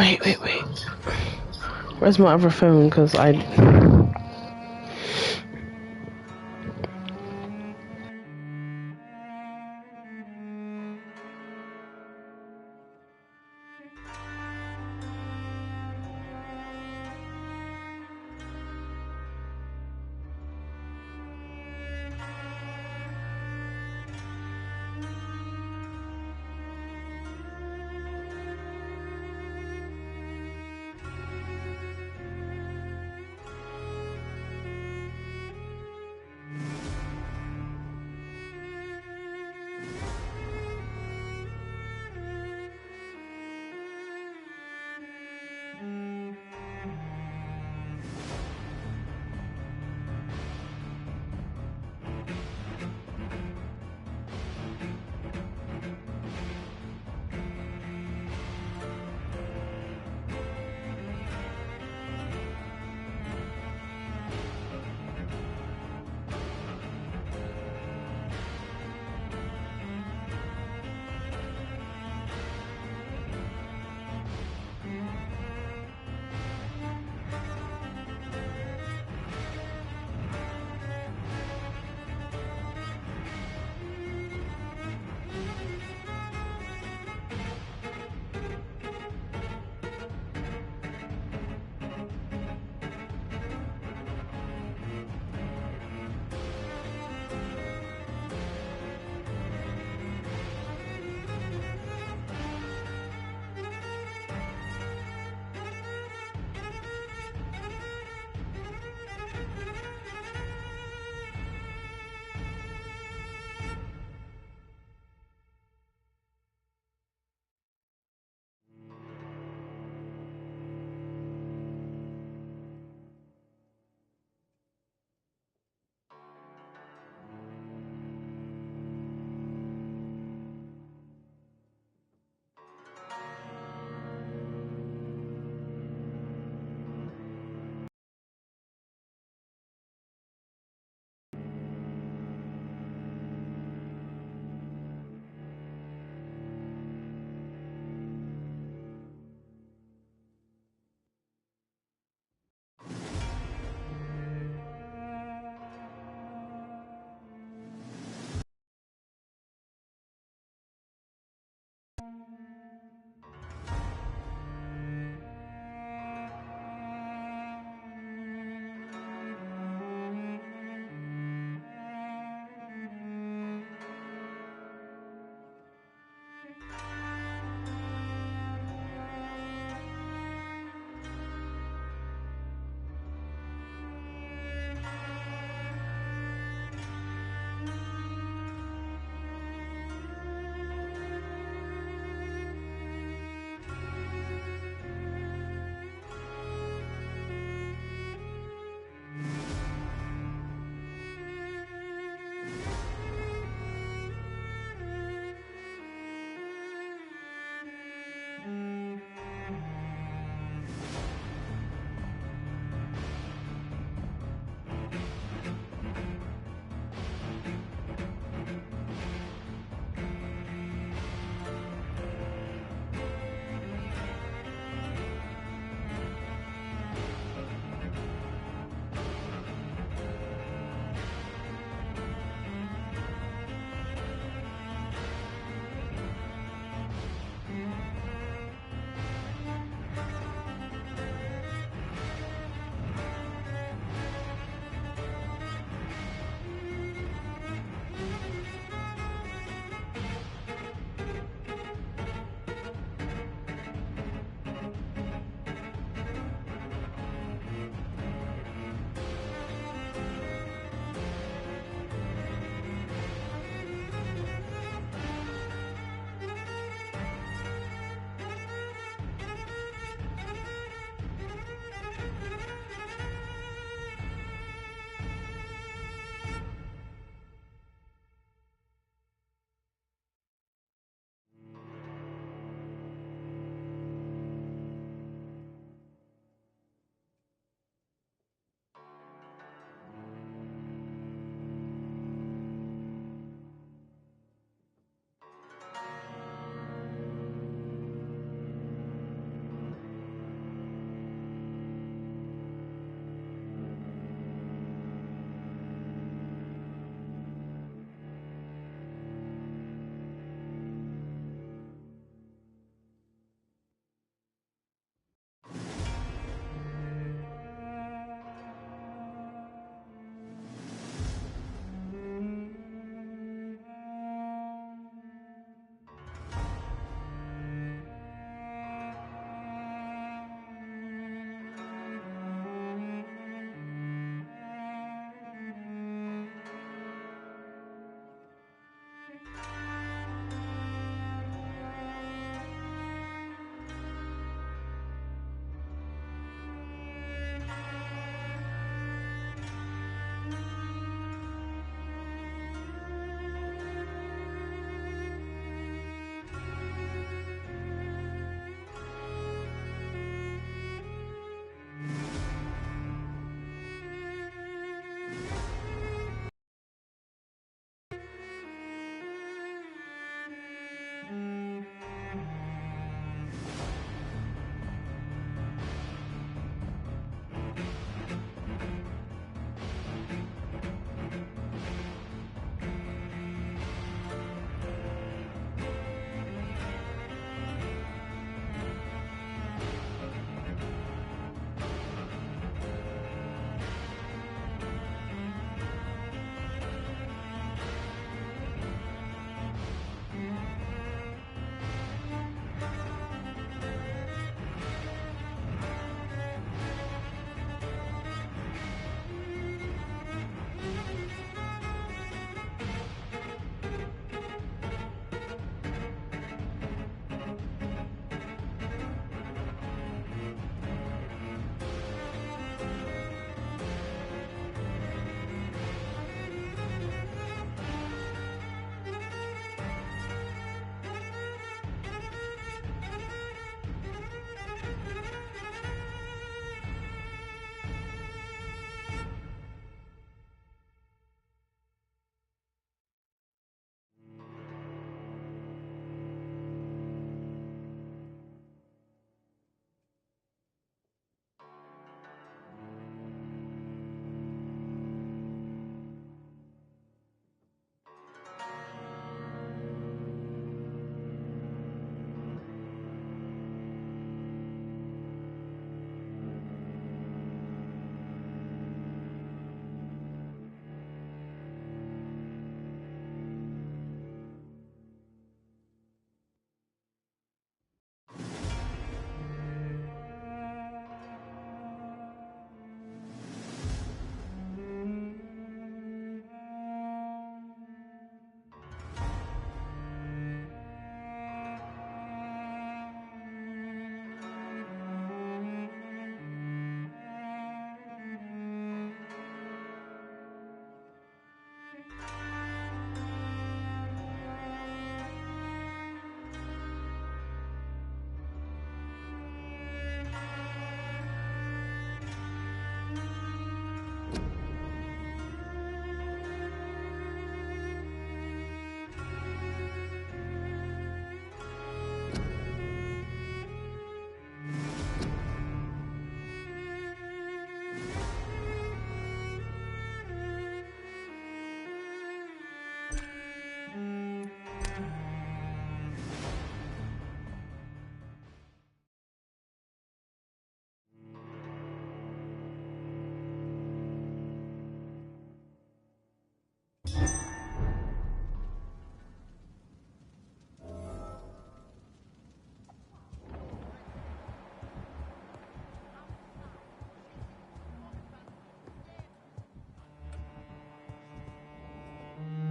Wait. Where's my other phone? Because I...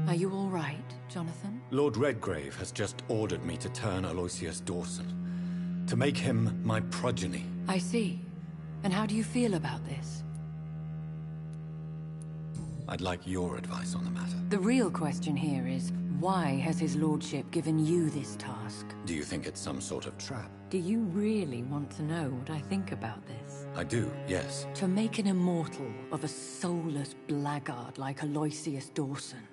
Are you all right, Jonathan? Lord Redgrave has just ordered me to turn Aloysius Dawson, to make him my progeny. I see. And how do you feel about this? I'd like your advice on the matter. The real question here is, why has his lordship given you this task? Do you think it's some sort of trap? Do you really want to know what I think about this? I do, yes. To make an immortal of a soulless blackguard like Aloysius Dawson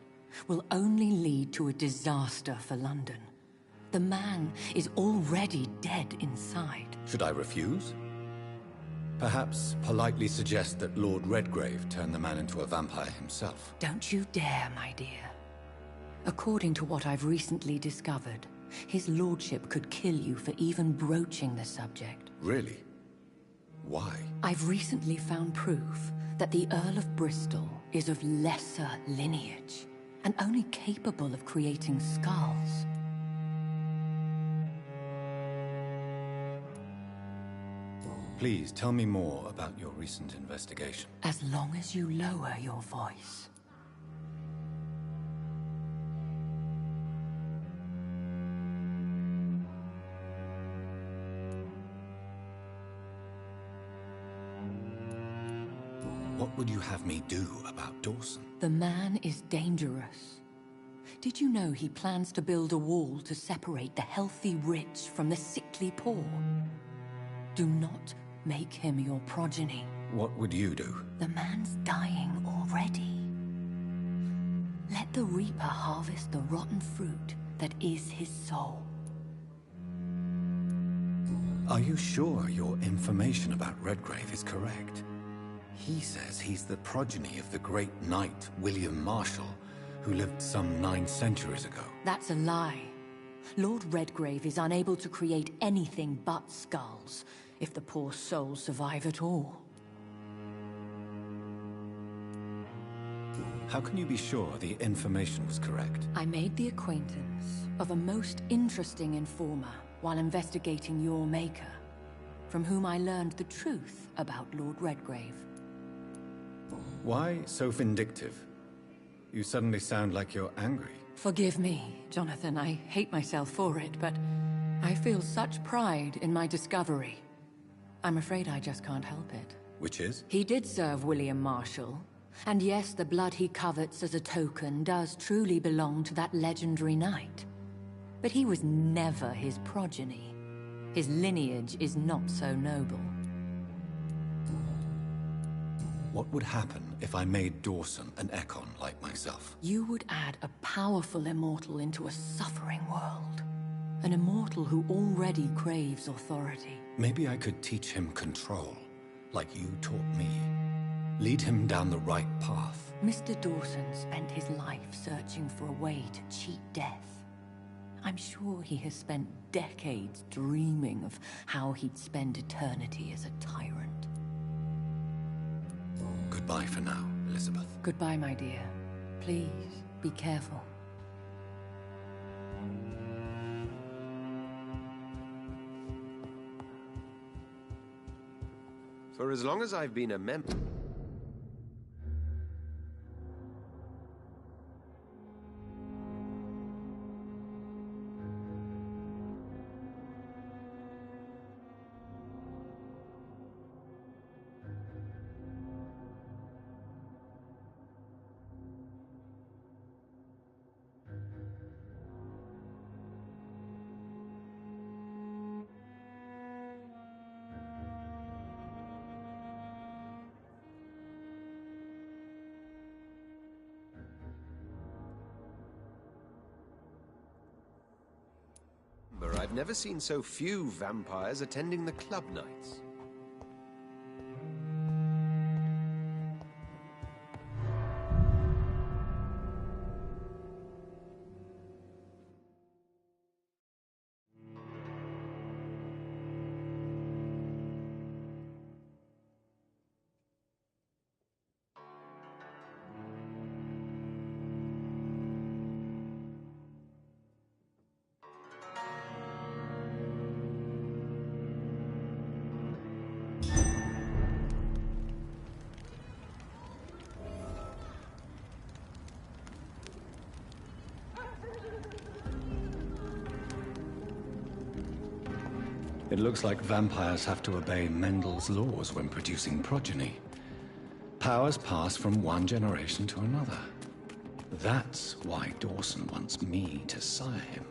will only lead to a disaster for London. The man is already dead inside. Should I refuse? Perhaps politely suggest that Lord Redgrave turn the man into a vampire himself. Don't you dare, my dear. According to what I've recently discovered, his lordship could kill you for even broaching the subject. Really? Why? I've recently found proof that the Earl of Bristol is of lesser lineage and only capable of creating skulls. Please tell me more about your recent investigation. As long as you lower your voice. What would you have me do about Dawson? The man is dangerous. Did you know he plans to build a wall to separate the healthy rich from the sickly poor? Do not make him your progeny. What would you do? The man's dying already. Let the reaper harvest the rotten fruit that is his soul. Are you sure your information about Redgrave is correct? He says he's the progeny of the great knight William Marshall, who lived some 9 centuries ago. That's a lie. Lord Redgrave is unable to create anything but skulls, if the poor souls survive at all. How can you be sure the information was correct? I made the acquaintance of a most interesting informer while investigating your maker, from whom I learned the truth about Lord Redgrave. Why so vindictive? You suddenly sound like you're angry. Forgive me, Jonathan. I hate myself for it, but I feel such pride in my discovery. I'm afraid I just can't help it. Which is? He did serve William Marshall. And yes, the blood he covets as a token does truly belong to that legendary knight. But he was never his progeny. His lineage is not so noble. What would happen if I made Dawson an Ekon like myself? You would add a powerful immortal into a suffering world. An immortal who already craves authority. Maybe I could teach him control, like you taught me. Lead him down the right path. Mr. Dawson spent his life searching for a way to cheat death. I'm sure he has spent decades dreaming of how he'd spend eternity as a tyrant. Goodbye for now, Elizabeth. Goodbye, my dear. Please, be careful. For as long as I've been a member... I've never seen so few vampires attending the club nights. It looks like vampires have to obey Mendel's laws when producing progeny. Powers pass from one generation to another. That's why Dawson wants me to sire him.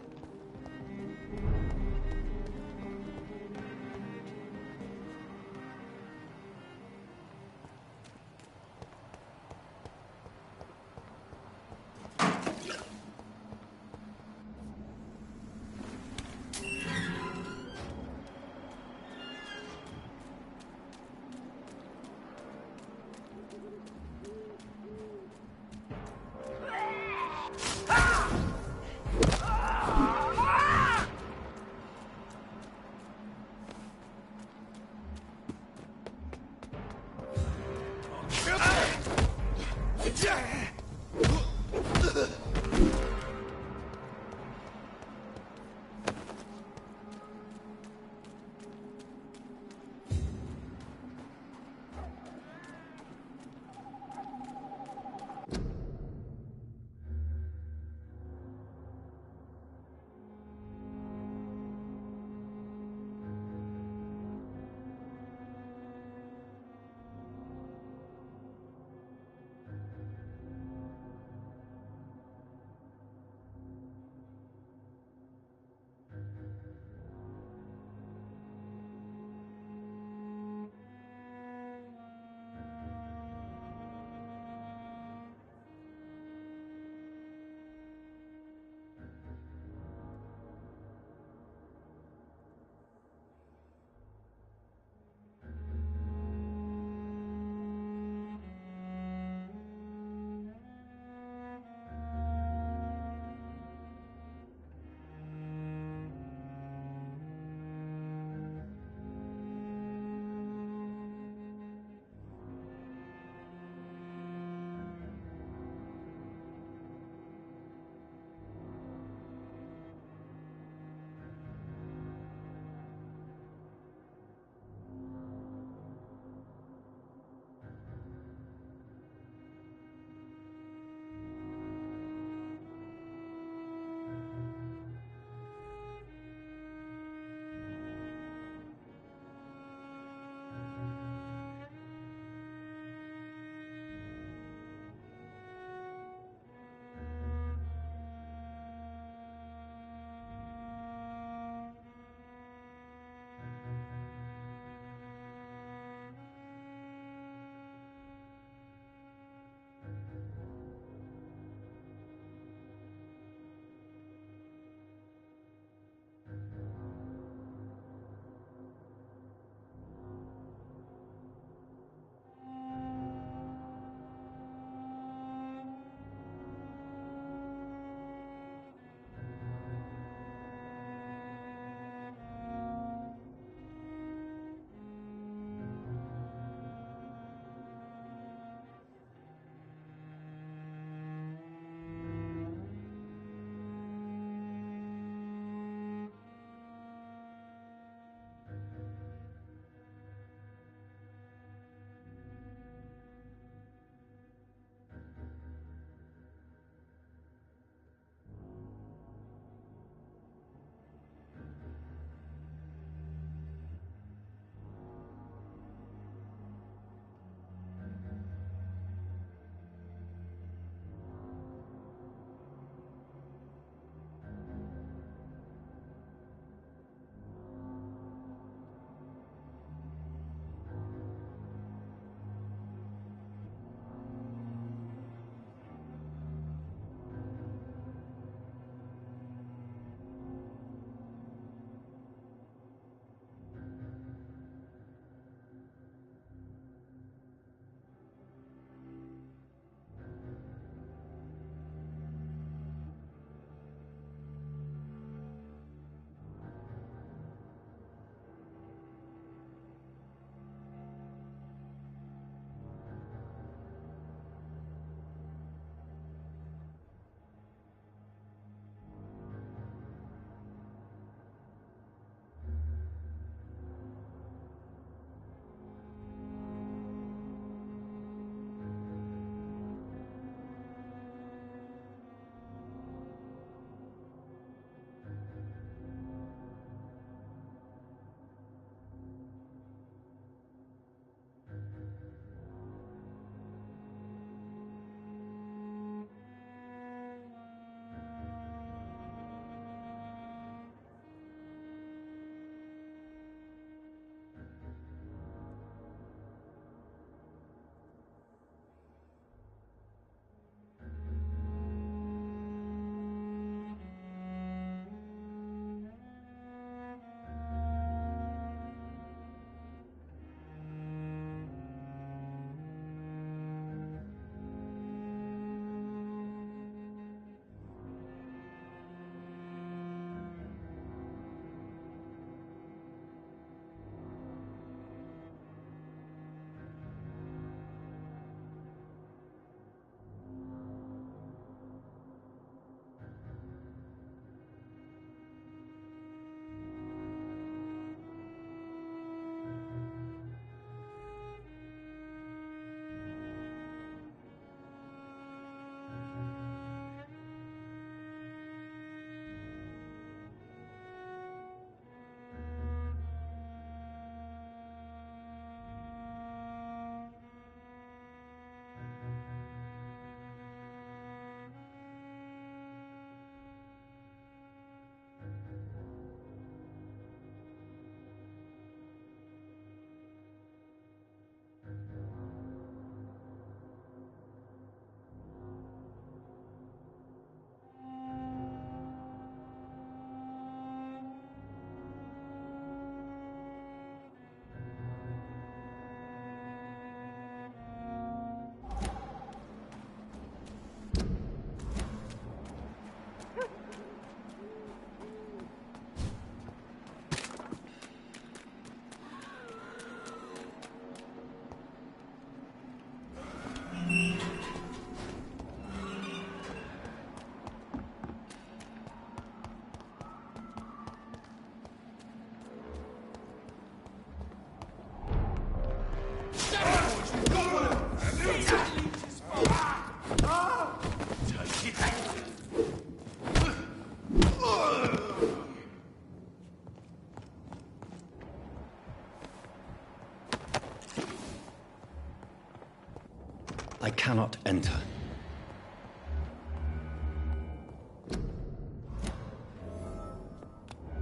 I cannot enter.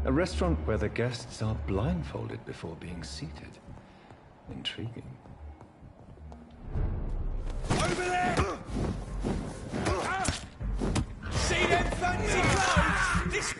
A restaurant where the guests are blindfolded before being seated. Intriguing. Over there! See them fancy clothes? This...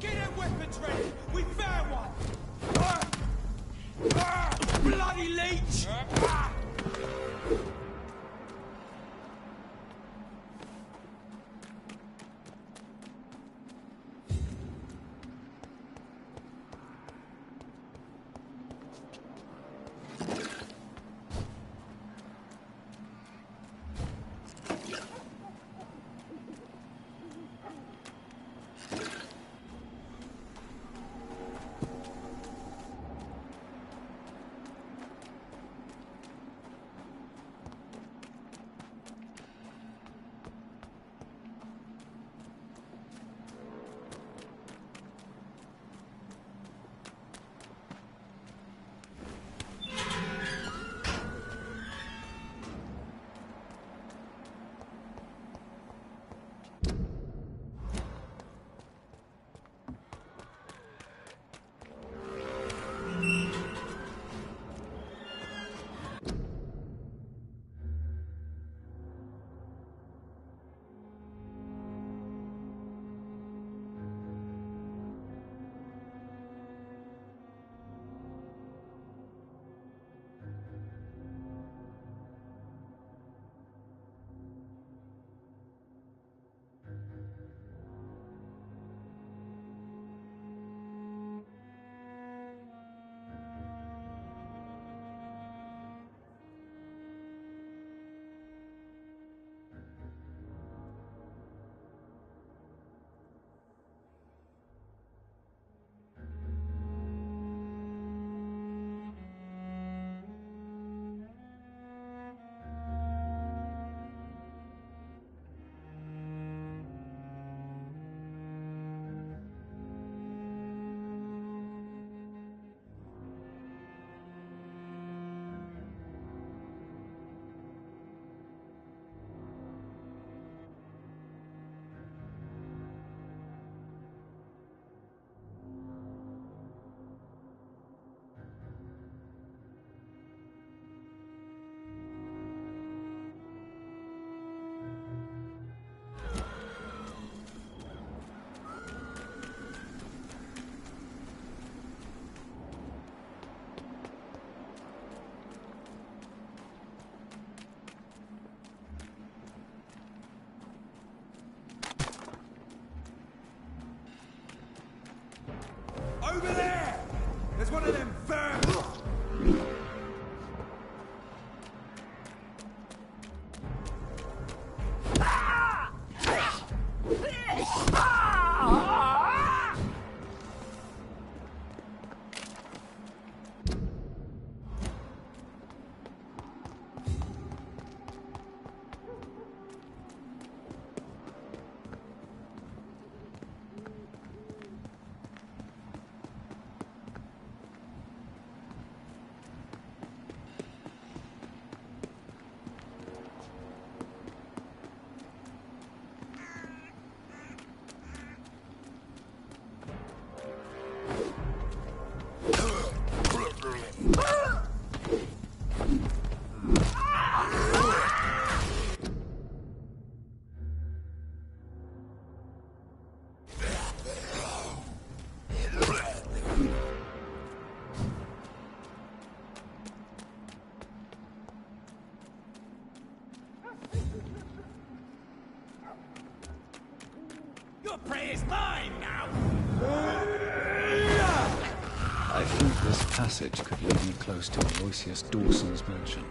Get their weapons ready! We found one! Bloody leech! one of them vermin! Your prey is mine now! I think this passage could lead me close to Aloysius Dawson's mansion.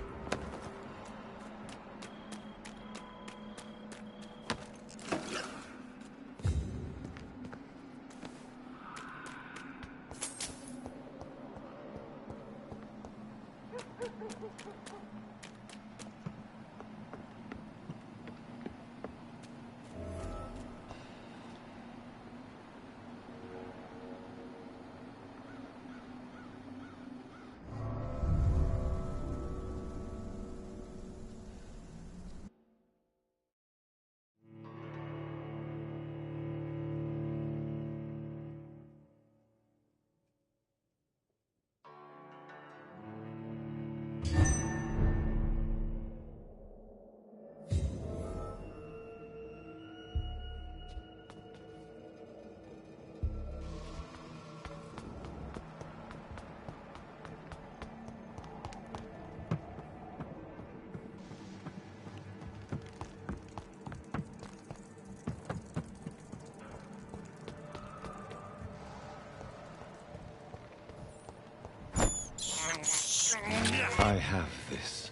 I have this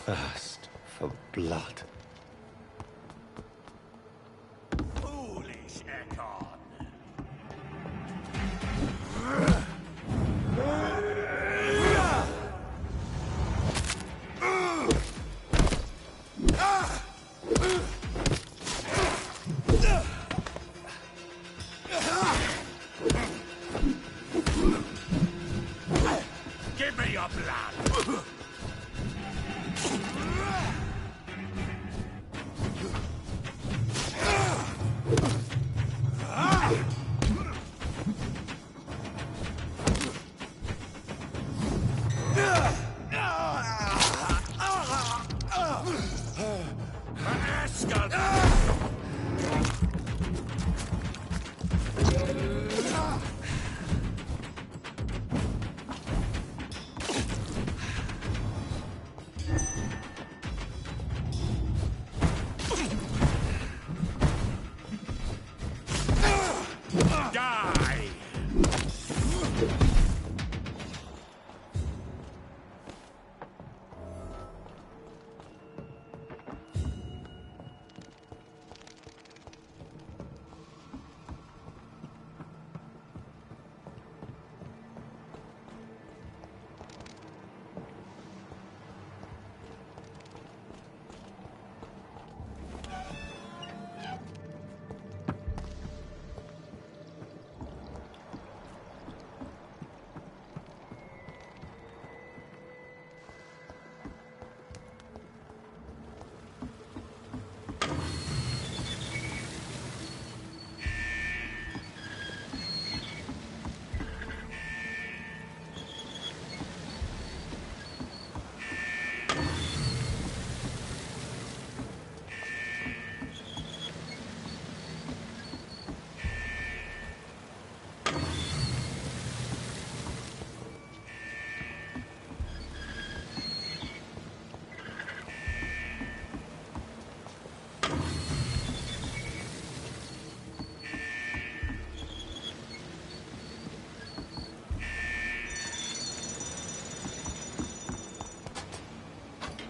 thirst for blood. Foolish Ekon! Give me your blood!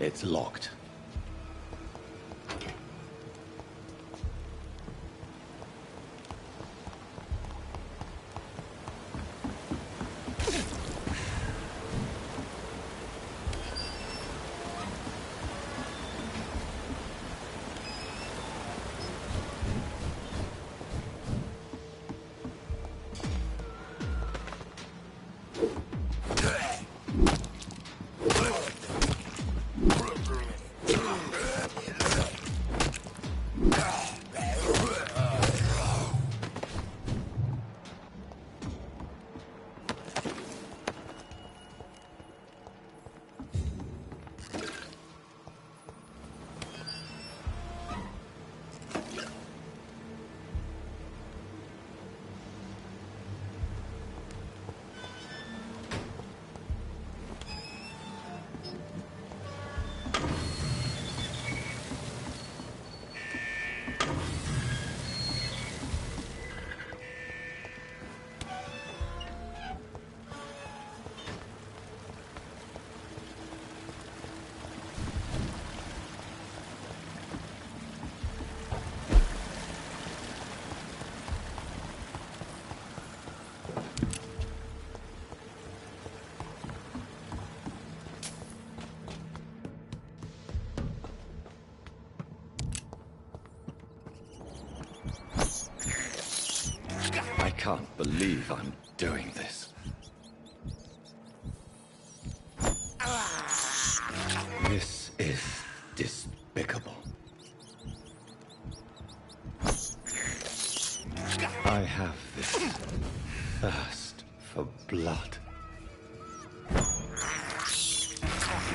It's locked. I can't believe I'm doing this. This is despicable. I have this thirst for blood.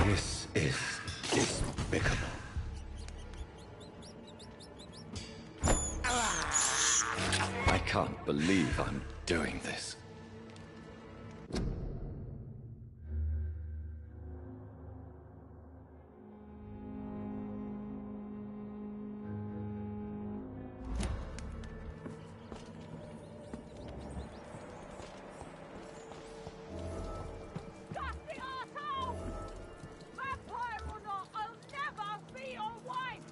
This is despicable. I can't believe I'm doing this. Disgusting arsehole! Vampire or not, I'll never be your wife!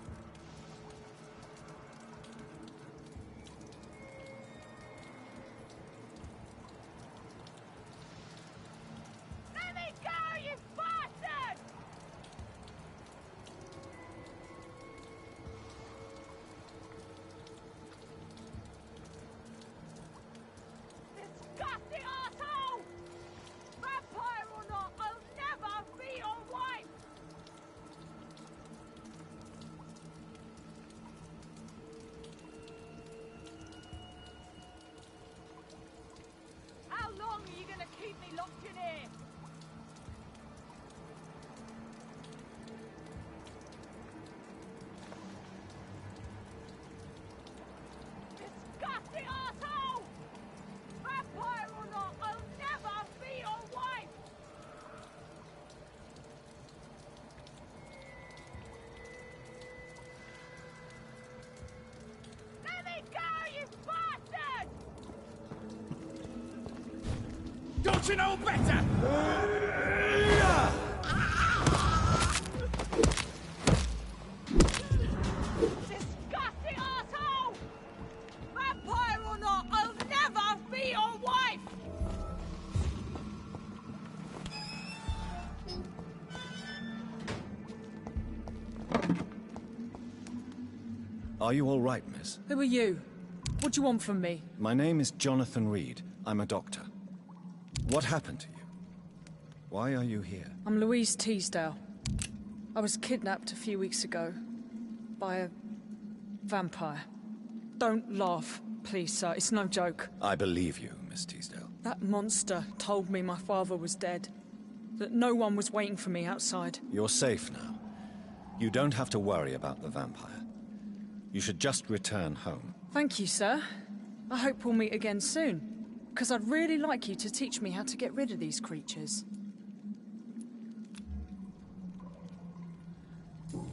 Let me go, you bastard! Disgusting arsehole! Vampire or not, I'll never be your wife! How long are you gonna keep me locked in here? Disgusting arsehole! Vampire or not, I'll never be your wife! Let me go, you bastard! Don't you know better? Disgusting arsehole! Vampire or not, I'll never be your wife! Are you all right, miss? Who are you? What do you want from me? My name is Jonathan Reed. I'm a doctor. What happened to you? Why are you here? I'm Louise Teasdale. I was kidnapped a few weeks ago by a vampire. Don't laugh, please, sir. It's no joke. I believe you, Miss Teasdale. That monster told me my father was dead. That no one was waiting for me outside. You're safe now. You don't have to worry about the vampire. You should just return home. Thank you, sir. I hope we'll meet again soon. Because I'd really like you to teach me how to get rid of these creatures.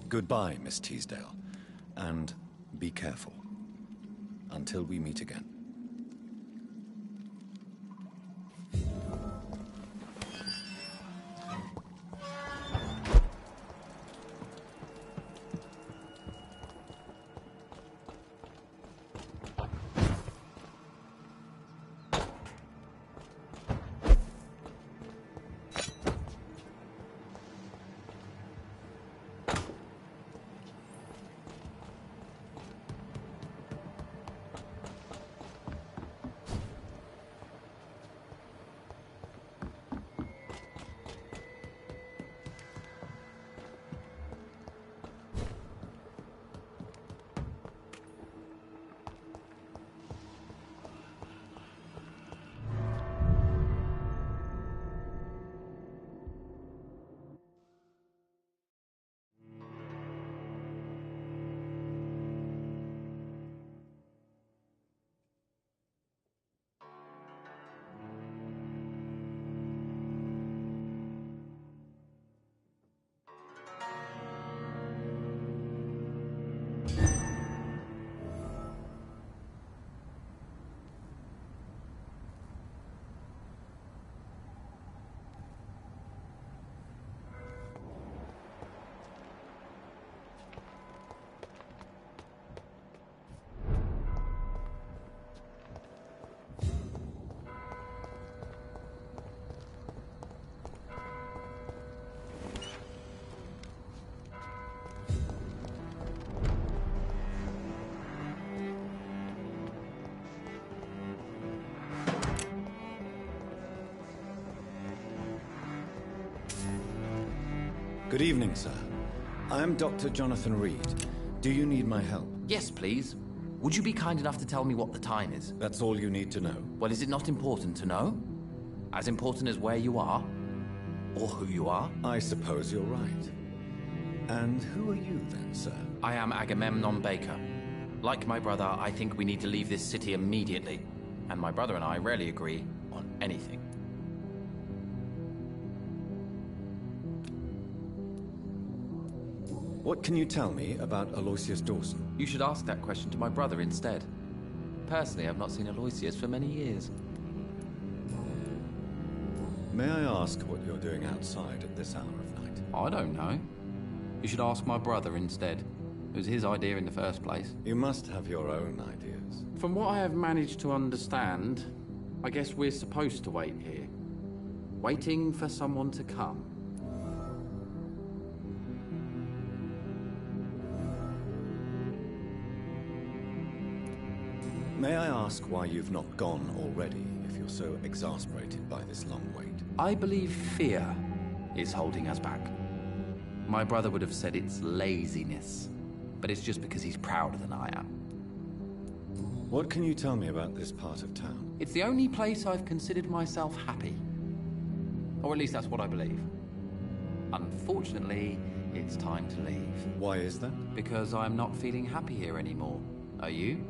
Goodbye, Miss Teasdale. And be careful. Until we meet again. Good evening, sir. I am Dr. Jonathan Reed. Do you need my help? Yes, please. Would you be kind enough to tell me what the time is? That's all you need to know. Well, is it not important to know? As important as where you are? Or who you are? I suppose you're right. And who are you then, sir? I am Agamemnon Baker. Like my brother, I think we need to leave this city immediately. And my brother and I rarely agree on anything. What can you tell me about Aloysius Dawson? You should ask that question to my brother instead. Personally, I've not seen Aloysius for many years. May I ask what you're doing outside at this hour of night? I don't know. You should ask my brother instead. It was his idea in the first place. You must have your own ideas. From what I have managed to understand, I guess we're supposed to wait here. Waiting for someone to come. May I ask why you've not gone already, if you're so exasperated by this long wait? I believe fear is holding us back. My brother would have said it's laziness, but it's just because he's prouder than I am. What can you tell me about this part of town? It's the only place I've considered myself happy. Or at least that's what I believe. Unfortunately, it's time to leave. Why is that? Because I'm not feeling happy here anymore. Are you?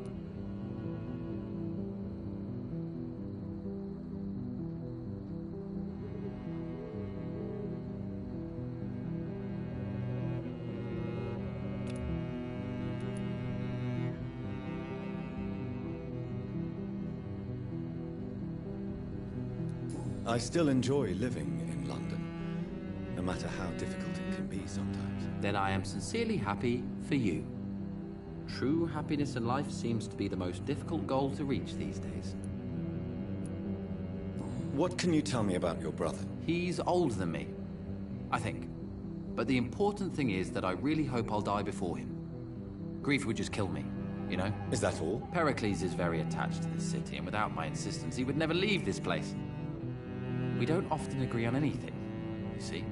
I still enjoy living in London, no matter how difficult it can be sometimes. Then I am sincerely happy for you. True happiness in life seems to be the most difficult goal to reach these days. What can you tell me about your brother? He's older than me, I think. But the important thing is that I really hope I'll die before him. Grief would just kill me, you know? Is that all? Pericles is very attached to this city, and without my insistence, he would never leave this place. We don't often agree on anything, you see.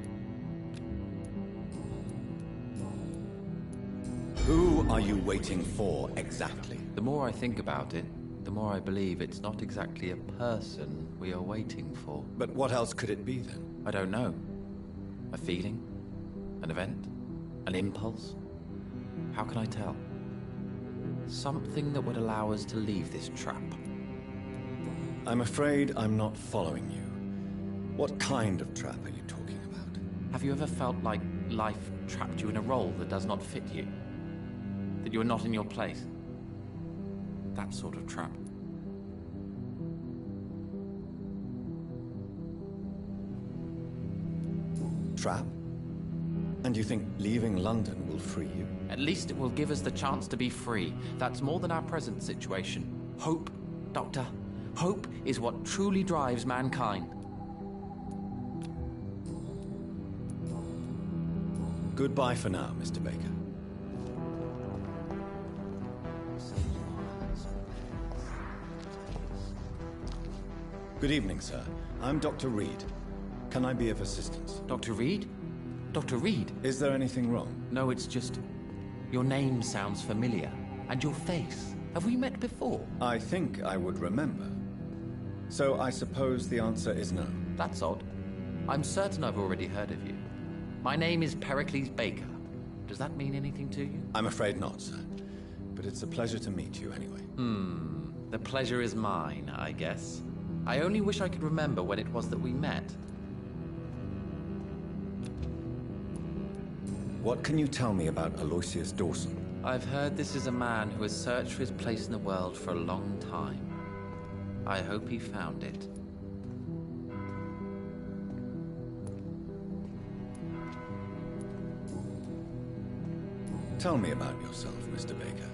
Who are you waiting for, exactly? The more I think about it, the more I believe it's not exactly a person we are waiting for. But what else could it be, then? I don't know. A feeling? An event? An impulse? How can I tell? Something that would allow us to leave this trap. I'm afraid I'm not following you. What kind of trap are you talking about? Have you ever felt like life trapped you in a role that does not fit you? That you're not in your place? That sort of trap. Trap? And you think leaving London will free you? At least it will give us the chance to be free. That's more than our present situation. Hope, Doctor. Hope is what truly drives mankind. Goodbye for now, Mr. Baker. Good evening, sir. I'm Dr. Reed. Can I be of assistance? Dr. Reed? Dr. Reed? Is there anything wrong? No, it's just... your name sounds familiar. And your face. Have we met before? I think I would remember. So I suppose the answer is no. That's odd. I'm certain I've already heard of you. My name is Pericles Baker. Does that mean anything to you? I'm afraid not, sir. But it's a pleasure to meet you anyway. The pleasure is mine, I guess. I only wish I could remember when it was that we met. What can you tell me about Aloysius Dawson? I've heard this is a man who has searched for his place in the world for a long time. I hope he found it. Tell me about yourself, Mr. Baker.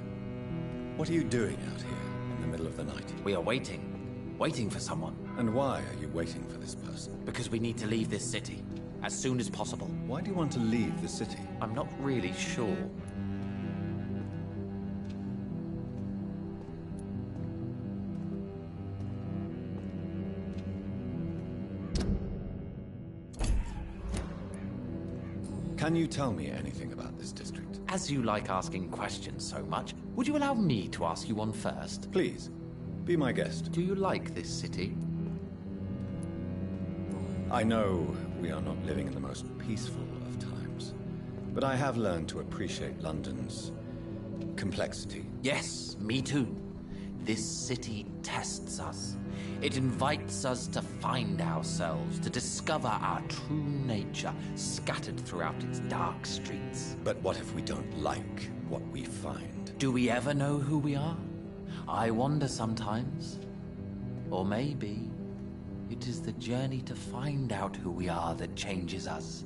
What are you doing out here in the middle of the night? We are waiting. Waiting for someone. And why are you waiting for this person? Because we need to leave this city. As soon as possible. Why do you want to leave the city? I'm not really sure. Can you tell me anything about this district? As you like asking questions so much, would you allow me to ask you one first? Please, be my guest. Do you like this city? I know we are not living in the most peaceful of times, but I have learned to appreciate London's complexity. Yes, me too. This city tests us. It invites us to find ourselves, to discover our true nature scattered throughout its dark streets. But what if we don't like what we find? Do we ever know who we are? I wonder sometimes. Or maybe it is the journey to find out who we are that changes us.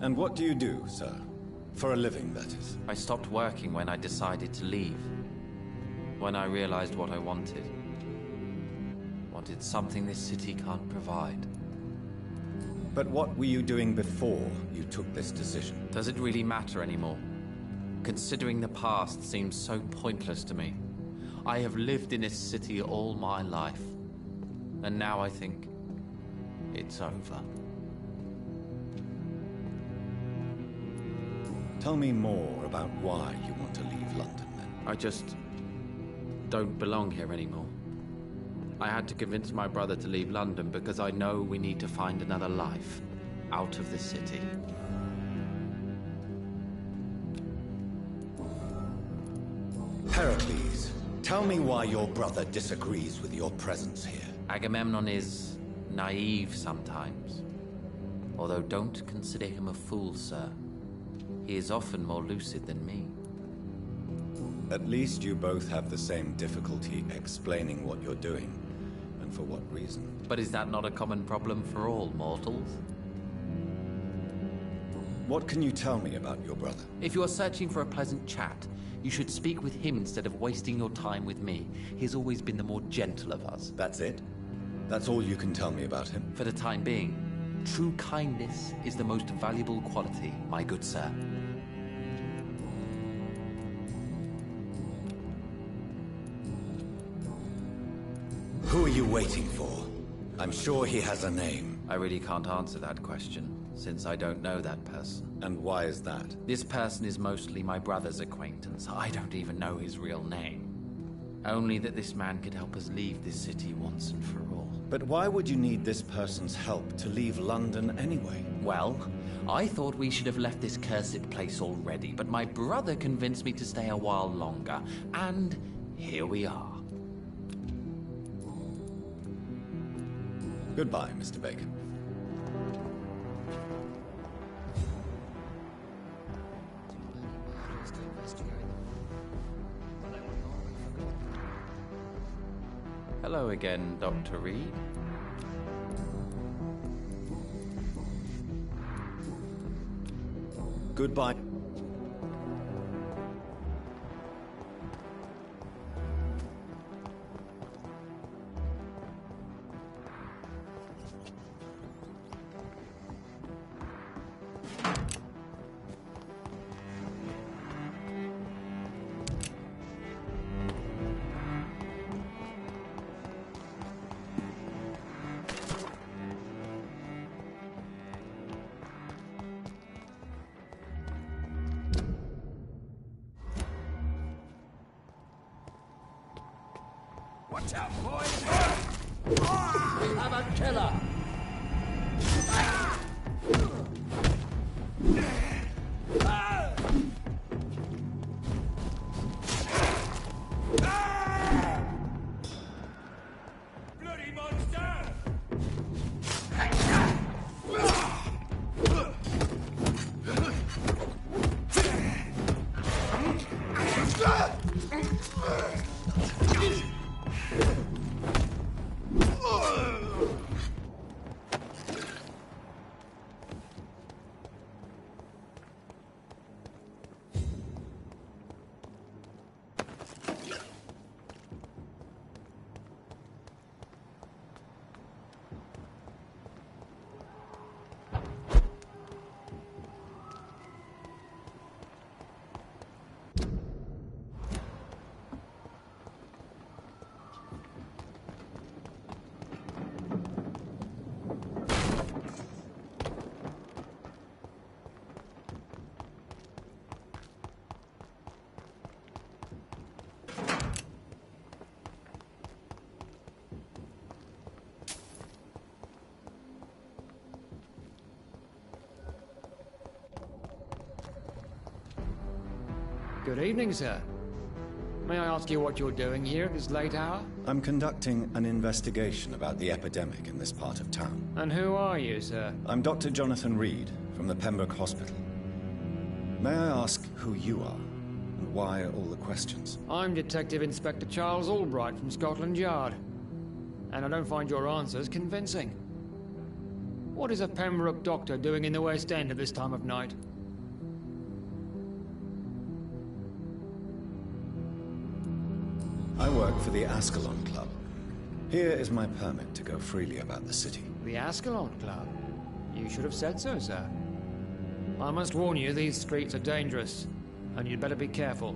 And what do you do, sir? For a living, that is. I stopped working when I decided to leave. When I realized what I wanted. Wanted something this city can't provide. But what were you doing before you took this decision? Does it really matter anymore? Considering the past seems so pointless to me. I have lived in this city all my life. And now I think it's over. Tell me more about why you want to leave London, then. I just don't belong here anymore. I had to convince my brother to leave London because I know we need to find another life out of the city. Heracles, tell me why your brother disagrees with your presence here. Agamemnon is naive sometimes. Although don't consider him a fool, sir. He is often more lucid than me. At least you both have the same difficulty explaining what you're doing, and for what reason. But is that not a common problem for all mortals? What can you tell me about your brother? If you are searching for a pleasant chat, you should speak with him instead of wasting your time with me. He has always been the more gentle of us. That's it? That's all you can tell me about him? For the time being, true kindness is the most valuable quality, my good sir. Who are you waiting for? I'm sure he has a name. I really can't answer that question, since I don't know that person. And why is that? This person is mostly my brother's acquaintance. I don't even know his real name. Only that this man could help us leave this city once and for all. But why would you need this person's help to leave London anyway? Well, I thought we should have left this cursed place already, but my brother convinced me to stay a while longer, and here we are. Goodbye, Mr. Bacon. Hello again, Dr. Reed. Goodbye. Watch out, boys! We have a killer! Bloody monster! Good evening, sir. May I ask you what you're doing here at this late hour? I'm conducting an investigation about the epidemic in this part of town. And who are you, sir? I'm Dr. Jonathan Reed from the Pembroke Hospital. May I ask who you are, and why all the questions? I'm Detective Inspector Charles Albright from Scotland Yard. And I don't find your answers convincing. What is a Pembroke doctor doing in the West End at this time of night? I work for the Ascalon Club. Here is my permit to go freely about the city. The Ascalon Club? You should have said so, sir. I must warn you, these streets are dangerous, and you'd better be careful.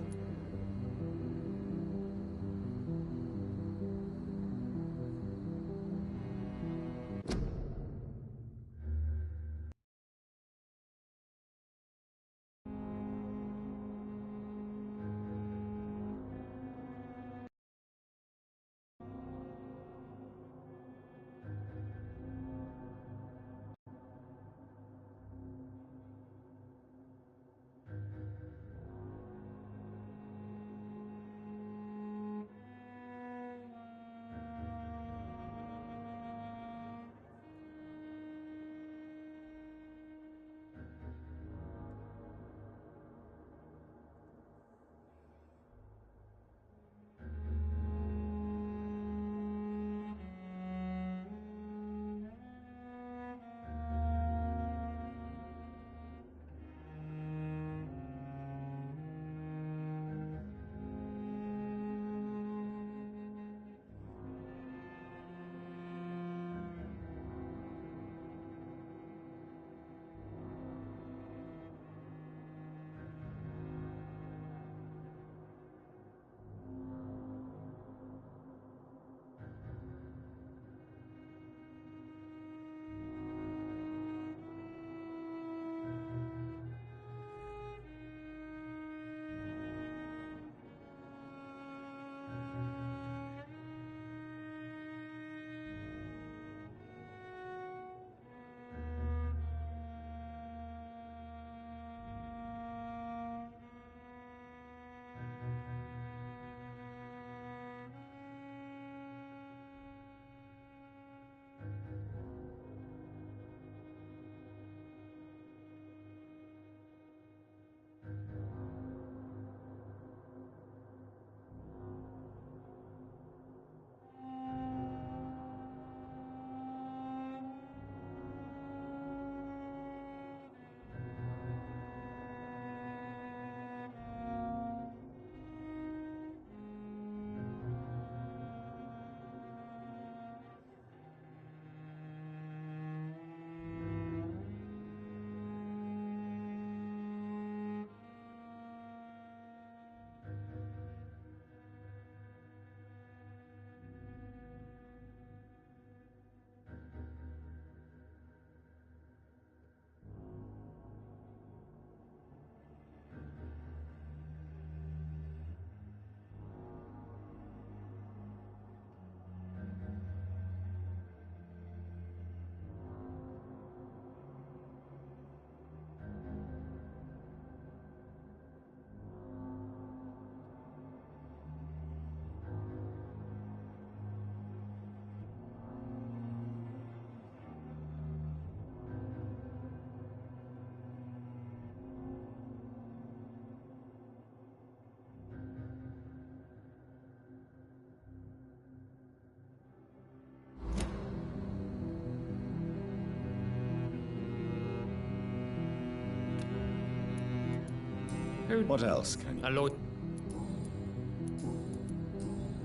What else can you... Lord.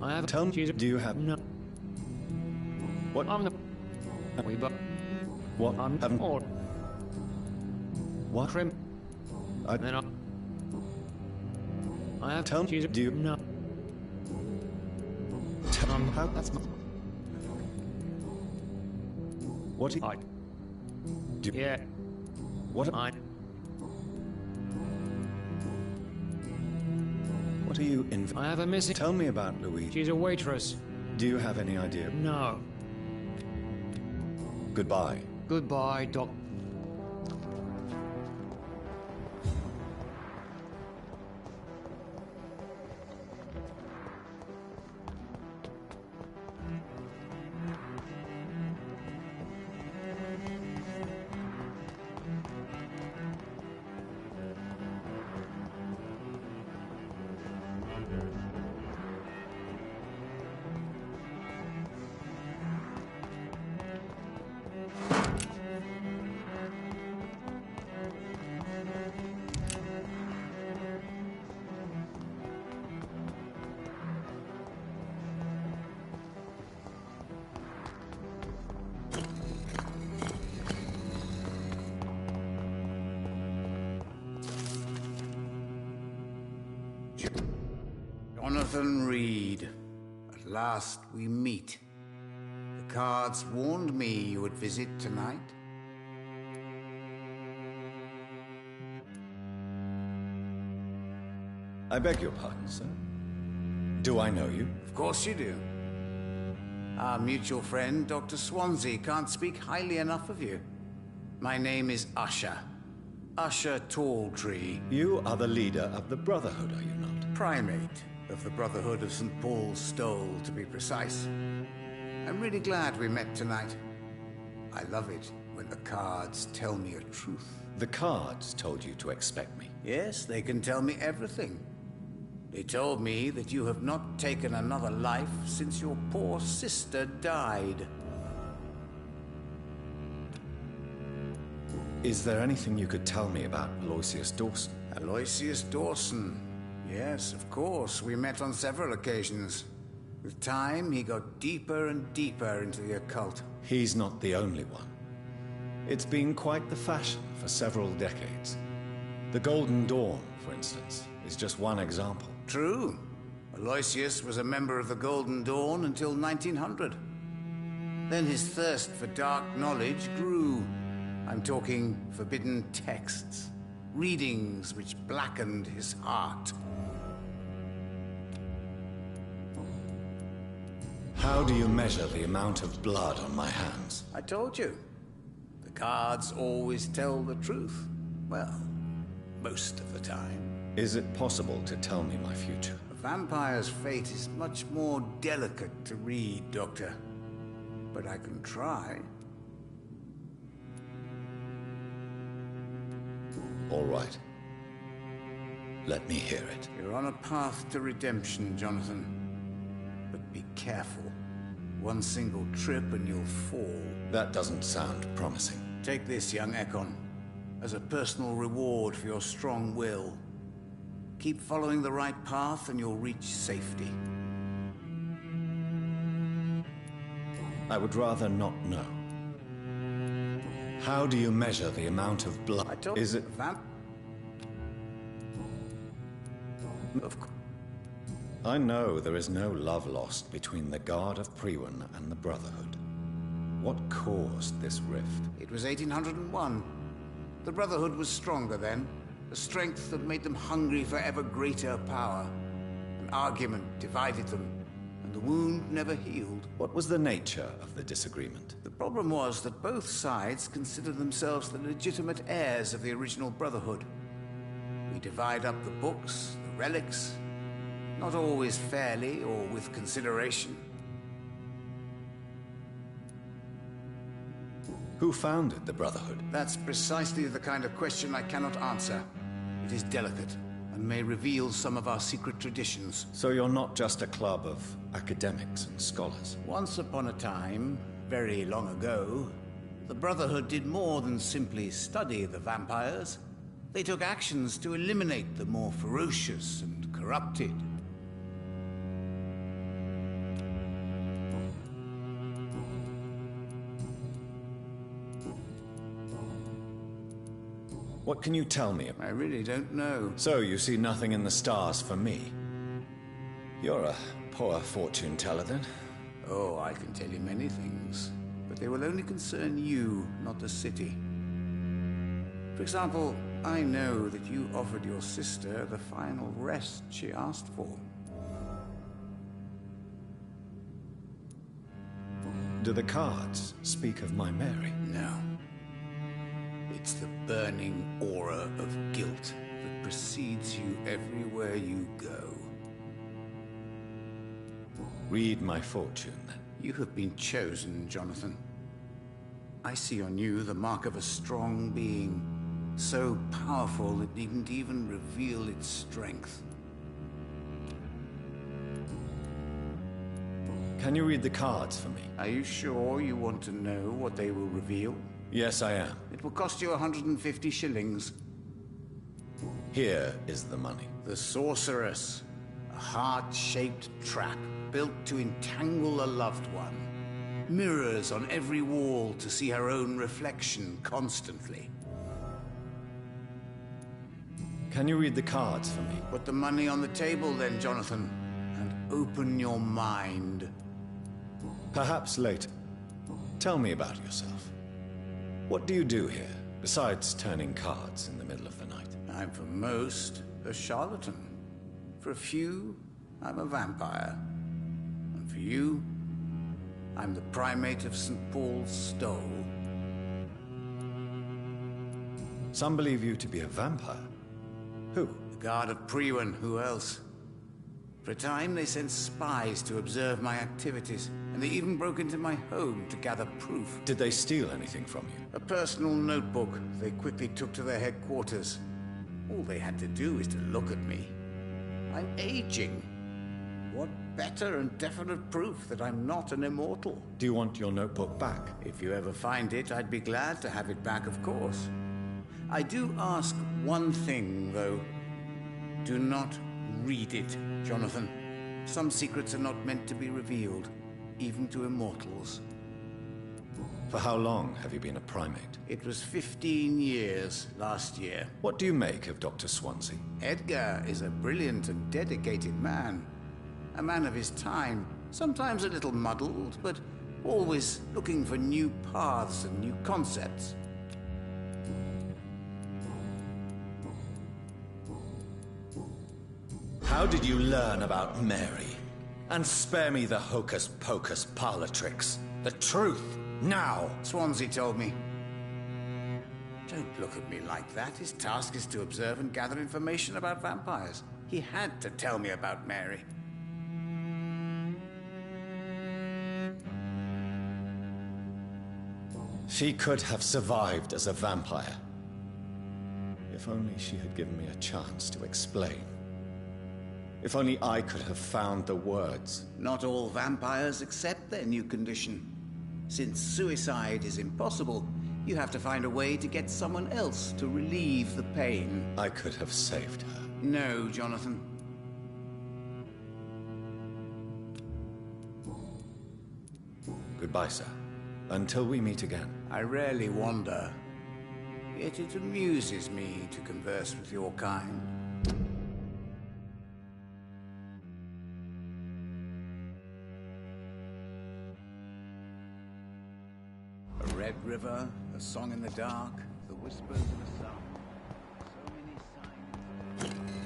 I have... Tell me, do you have... No. What? I'm the... We but... What? I'm... Haven't... Or... What? Trim... I... Then I have... Tell me, do you... No. Tell me how... That's my... What... I... Do... Yeah. What... I... What are you in... I have a missing... Tell me about Louise. She's a waitress. Do you have any idea? No. Goodbye. Goodbye, Doc. Jonathan Reed. At last we meet. The cards warned me you would visit tonight. I beg your pardon, sir. Do I know you? Of course you do. Our mutual friend, Dr. Swansea, can't speak highly enough of you. My name is Usher. Usher Talltree. You are the leader of the Brotherhood, are you not? Primate of the Brotherhood of St. Paul's Stole, to be precise. I'm really glad we met tonight. I love it when the cards tell me a truth. The cards told you to expect me. Yes, they can tell me everything. They told me that you have not taken another life since your poor sister died. Is there anything you could tell me about Aloysius Dawson? Aloysius Dawson. Yes, of course. We met on several occasions. With time, he got deeper and deeper into the occult. He's not the only one. It's been quite the fashion for several decades. The Golden Dawn, for instance, is just one example. True. Aloysius was a member of the Golden Dawn until 1900. Then his thirst for dark knowledge grew. I'm talking forbidden texts, readings which blackened his heart. How do you measure the amount of blood on my hands? I told you. The cards always tell the truth. Well, most of the time. Is it possible to tell me my future? A vampire's fate is much more delicate to read, Doctor. But I can try. All right. Let me hear it. You're on a path to redemption, Jonathan. But be careful. One single trip and you'll fall. That doesn't sound promising. Take this, young Ekon, as a personal reward for your strong will. Keep following the right path and you'll reach safety. I would rather not know. How do you measure the amount of blood? I told Is it Of course. I know there is no love lost between the Guard of Priwen and the Brotherhood. What caused this rift? It was 1801. The Brotherhood was stronger then. A strength that made them hungry for ever greater power. An argument divided them, and the wound never healed. What was the nature of the disagreement? The problem was that both sides considered themselves the legitimate heirs of the original Brotherhood. We divide up the books, the relics, not always fairly or with consideration. Who founded the Brotherhood? That's precisely the kind of question I cannot answer. It is delicate, and may reveal some of our secret traditions. So you're not just a club of academics and scholars? Once upon a time, very long ago, the Brotherhood did more than simply study the vampires. They took actions to eliminate the more ferocious and corrupted. What can you tell me? I really don't know. So you see nothing in the stars for me? You're a poor fortune teller then? Oh, I can tell you many things, but they will only concern you, not the city. For example, I know that you offered your sister the final rest she asked for. Do the cards speak of my Mary? No. It's the burning aura of guilt that precedes you everywhere you go. Read my fortune, then. You have been chosen, Jonathan. I see on you the mark of a strong being, so powerful it needn't even reveal its strength. Can you read the cards for me? Are you sure you want to know what they will reveal? Yes, I am. It will cost you 150 shillings. Here is the money. The Sorceress. A heart-shaped trap built to entangle a loved one. Mirrors on every wall to see her own reflection constantly. Can you read the cards for me? Put the money on the table then, Jonathan, and open your mind. Perhaps later. Tell me about yourself. What do you do here, besides turning cards in the middle of the night? I'm for most a charlatan. For a few, I'm a vampire. And for you, I'm the primate of St. Paul's Stole. Some believe you to be a vampire. Who? The Guard of Priwen, who else? For a time, they sent spies to observe my activities, and they even broke into my home to gather proof. Did they steal anything from you? A personal notebook they quickly took to their headquarters. All they had to do is to look at me. I'm aging. What better and definite proof that I'm not an immortal? Do you want your notebook back? If you ever find it, I'd be glad to have it back, of course. I do ask one thing, though. Do not read it, Jonathan. Some secrets are not meant to be revealed, even to immortals. For how long have you been a primate? It was 15 years last year. What do you make of Dr. Swansea? Edgar is a brilliant and dedicated man. A man of his time, sometimes a little muddled, but always looking for new paths and new concepts. How did you learn about Mary? And spare me the hocus-pocus parlor tricks. The truth, now! Swansea told me. Don't look at me like that. His task is to observe and gather information about vampires. He had to tell me about Mary. She could have survived as a vampire. If only she had given me a chance to explain. If only I could have found the words. Not all vampires accept their new condition. Since suicide is impossible, you have to find a way to get someone else to relieve the pain. I could have saved her. No, Jonathan. Goodbye, sir. Until we meet again. I rarely wander. Yet it amuses me to converse with your kind. A red river, a song in the dark, the whispers of a sound. So many signs.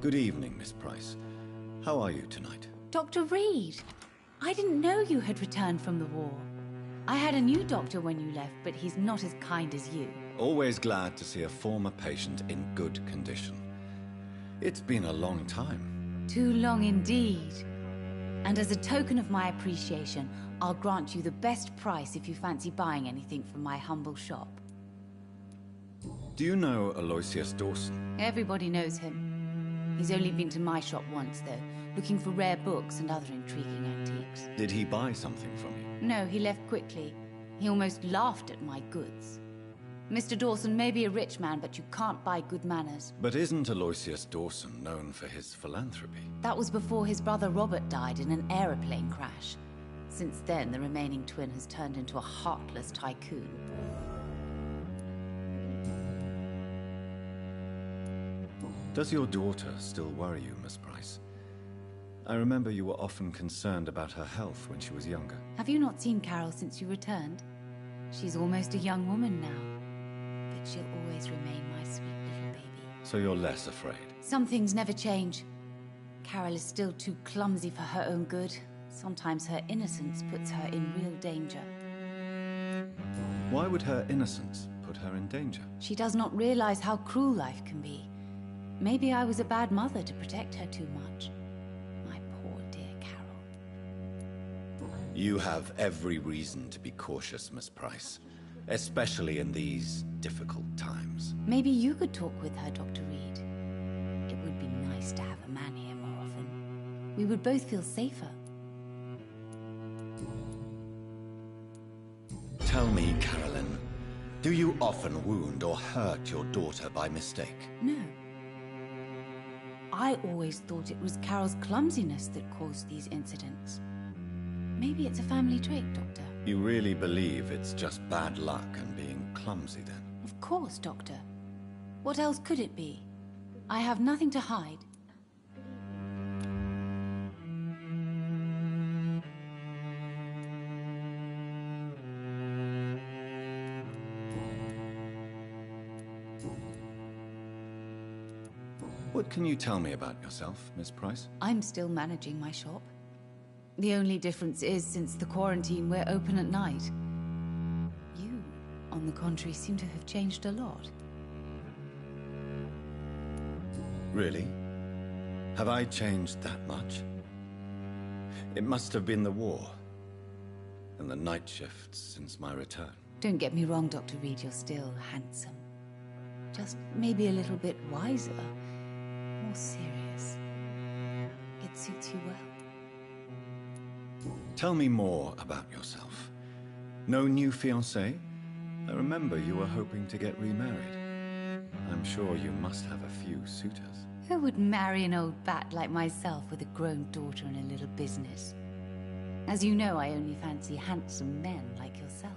Good evening, Miss Price. How are you tonight? Dr. Reed, I didn't know you had returned from the war. I had a new doctor when you left, but he's not as kind as you. Always glad to see a former patient in good condition. It's been a long time. Too long indeed. And as a token of my appreciation, I'll grant you the best price if you fancy buying anything from my humble shop. Do you know Aloysius Dawson? Everybody knows him. He's only been to my shop once, though, looking for rare books and other intriguing antiques. Did he buy something from you? No, he left quickly. He almost laughed at my goods. Mr. Dawson may be a rich man, but you can't buy good manners. But isn't Aloysius Dawson known for his philanthropy? That was before his brother Robert died in an aeroplane crash. Since then, the remaining twin has turned into a heartless tycoon. Does your daughter still worry you, Miss Price? I remember you were often concerned about her health when she was younger. Have you not seen Carol since you returned? She's almost a young woman now, but she'll always remain my sweet little baby. So you're less afraid? Some things never change. Carol is still too clumsy for her own good. Sometimes her innocence puts her in real danger. Why would her innocence put her in danger? She does not realize how cruel life can be. Maybe I was a bad mother to protect her too much. My poor dear Carol. You have every reason to be cautious, Miss Price. Especially in these difficult times. Maybe you could talk with her, Dr. Reed. It would be nice to have a man here more often. We would both feel safer. Tell me, Carolyn, do you often wound or hurt your daughter by mistake? No. I always thought it was Carol's clumsiness that caused these incidents. Maybe it's a family trait, Doctor. You really believe it's just bad luck and being clumsy, then? Of course, Doctor. What else could it be? I have nothing to hide. What can you tell me about yourself, Miss Price? I'm still managing my shop. The only difference is, since the quarantine, we're open at night. You, on the contrary, seem to have changed a lot. Really? Have I changed that much? It must have been the war and the night shifts since my return. Don't get me wrong, Dr. Reed, you're still handsome. Just maybe a little bit wiser, more serious. It suits you well. Tell me more about yourself. No new fiancé? I remember you were hoping to get remarried. I'm sure you must have a few suitors. Who would marry an old bat like myself with a grown daughter and a little business? As you know, I only fancy handsome men like yourself.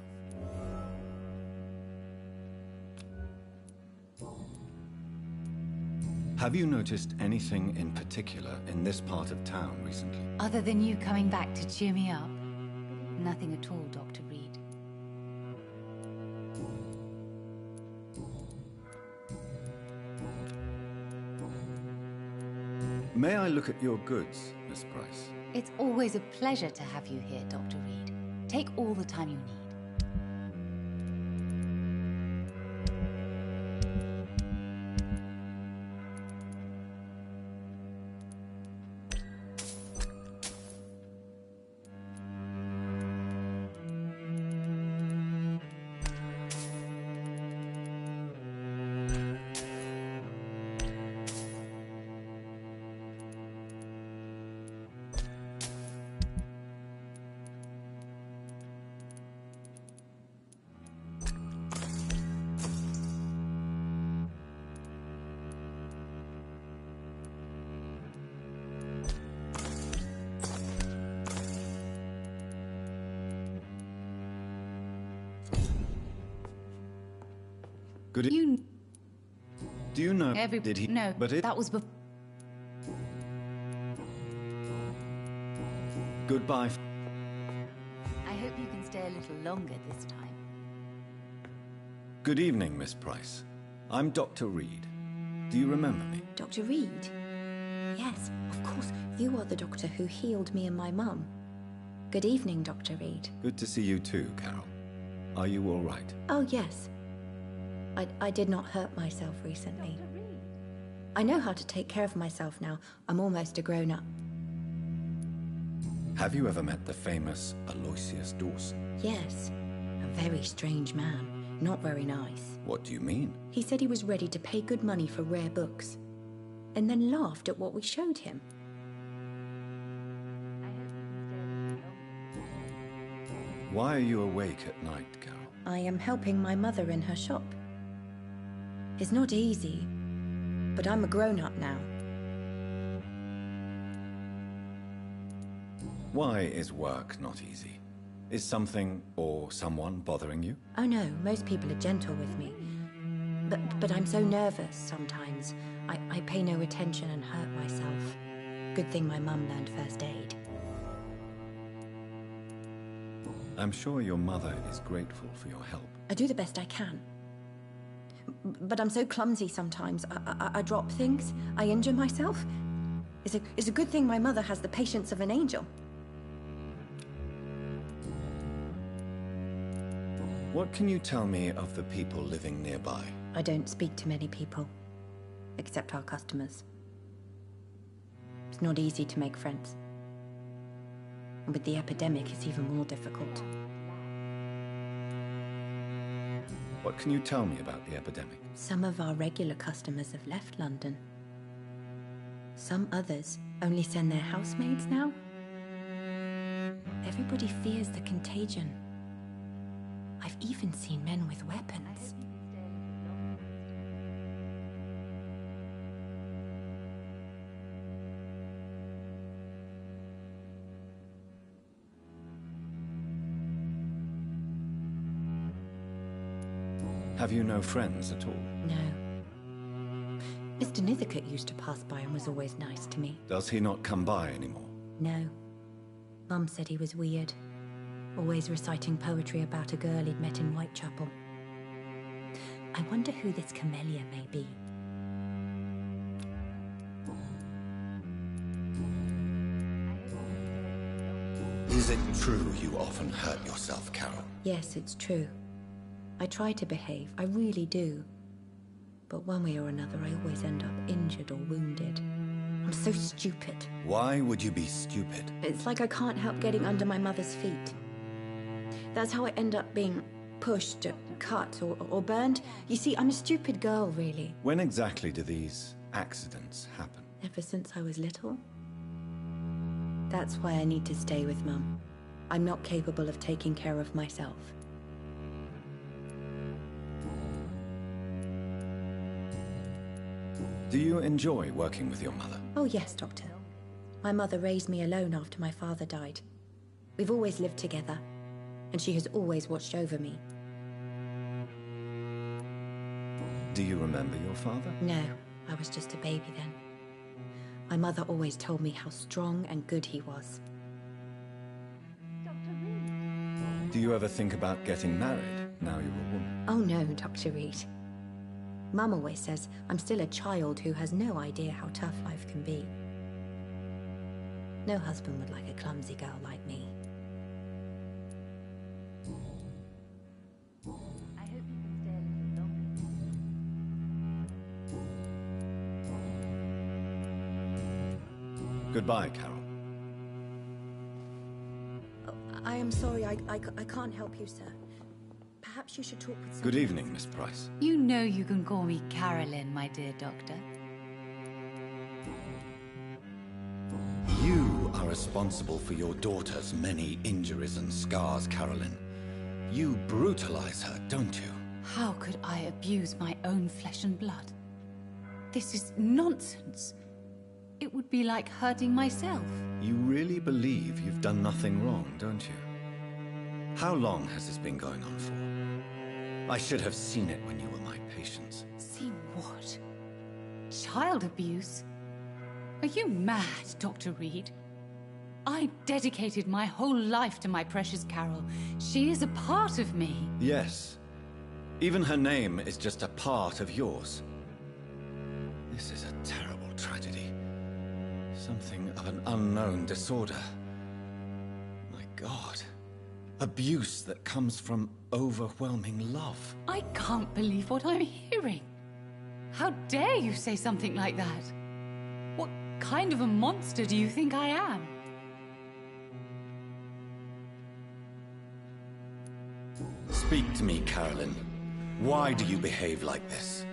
Have you noticed anything in particular in this part of town recently? Other than you coming back to cheer me up? Nothing at all, Dr. Reed. May I look at your goods, Miss Price? It's always a pleasure to have you here, Dr. Reed. Take all the time you need. Good. Do you know? Did he? No, but that was before. Goodbye. I hope you can stay a little longer this time. Good evening, Miss Price. I'm Dr. Reed. Do you remember me? Dr. Reed? Yes, of course. You are the doctor who healed me and my mum. Good evening, Dr. Reed. Good to see you too, Carol. Are you all right? Oh, yes. I did not hurt myself recently. I know how to take care of myself now. I'm almost a grown-up. Have you ever met the famous Aloysius Dawson? Yes. A very strange man. Not very nice. What do you mean? He said he was ready to pay good money for rare books, and then laughed at what we showed him. Why are you awake at night, Carol? I am helping my mother in her shop. It's not easy, but I'm a grown-up now. Why is work not easy? Is something or someone bothering you? Oh no, most people are gentle with me. But I'm so nervous sometimes. I pay no attention and hurt myself. Good thing my mum learned first aid. I'm sure your mother is grateful for your help. I do the best I can. But I'm so clumsy sometimes. I drop things. I injure myself. It's a good thing my mother has the patience of an angel. What can you tell me of the people living nearby? I don't speak to many people, except our customers. It's not easy to make friends. And with the epidemic, it's even more difficult. What can you tell me about the epidemic? Some of our regular customers have left London. Some others only send their housemaids now. Everybody fears the contagion. I've even seen men with weapons. Have you no friends at all? No. Mr. Nithercote used to pass by and was always nice to me. Does he not come by anymore? No. Mum said he was weird. Always reciting poetry about a girl he'd met in Whitechapel. I wonder who this Camellia may be. Is it true you often hurt yourself, Carol? Yes, it's true. I try to behave, I really do. But one way or another, I always end up injured or wounded. I'm so stupid. Why would you be stupid? It's like I can't help getting under my mother's feet. That's how I end up being pushed, cut, or burned. You see, I'm a stupid girl, really. When exactly do these accidents happen? Ever since I was little. That's why I need to stay with Mum. I'm not capable of taking care of myself. Do you enjoy working with your mother? Oh yes, Doctor. My mother raised me alone after my father died. We've always lived together, and she has always watched over me. Do you remember your father? No, I was just a baby then. My mother always told me how strong and good he was. Do you ever think about getting married, now you're a woman? Oh no, Dr. Reed. Mum always says I'm still a child who has no idea how tough life can be. No husband would like a clumsy girl like me. I hope you can stay a little longer. Goodbye, Carol. Oh, I am sorry, I can't help you, sir. Perhaps you should talk with someone Good evening, else. Miss Price. You know you can call me Carolyn, my dear doctor. You are responsible for your daughter's many injuries and scars, Carolyn. You brutalize her, don't you? How could I abuse my own flesh and blood? This is nonsense. It would be like hurting myself. You really believe you've done nothing wrong, don't you? How long has this been going on for? I should have seen it when you were my patients. See what? Child abuse? Are you mad, Dr. Reed? I dedicated my whole life to my precious Carol. She is a part of me. Yes. Even her name is just a part of yours. This is a terrible tragedy. Something of an unknown disorder. My God. Abuse that comes from overwhelming love. I can't believe what I'm hearing. How dare you say something like that? What kind of a monster do you think I am? Speak to me, Carolyn. Why do you behave like this?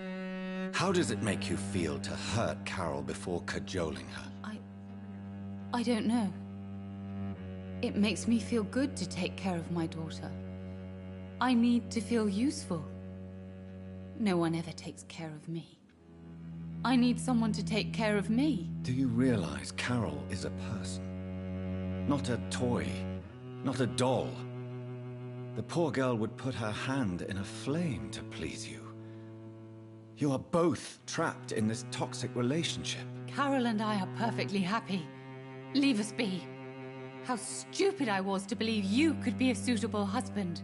How does it make you feel to hurt Carol before cajoling her? I don't know. It makes me feel good to take care of my daughter. I need to feel useful. No one ever takes care of me. I need someone to take care of me. Do you realize Carol is a person? Not a toy, not a doll. The poor girl would put her hand in a flame to please you. You are both trapped in this toxic relationship. Carol and I are perfectly happy. Leave us be. How stupid I was to believe you could be a suitable husband.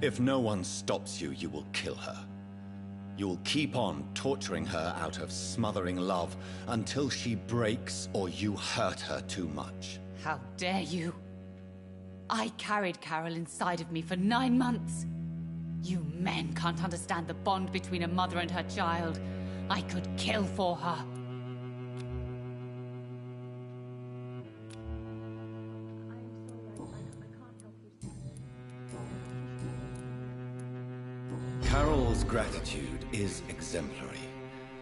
If no one stops you, you will kill her. You'll keep on torturing her out of smothering love until she breaks or you hurt her too much. How dare you? I carried Carol inside of me for 9 months. You men can't understand the bond between a mother and her child. I could kill for her. Carol's gratitude is exemplary.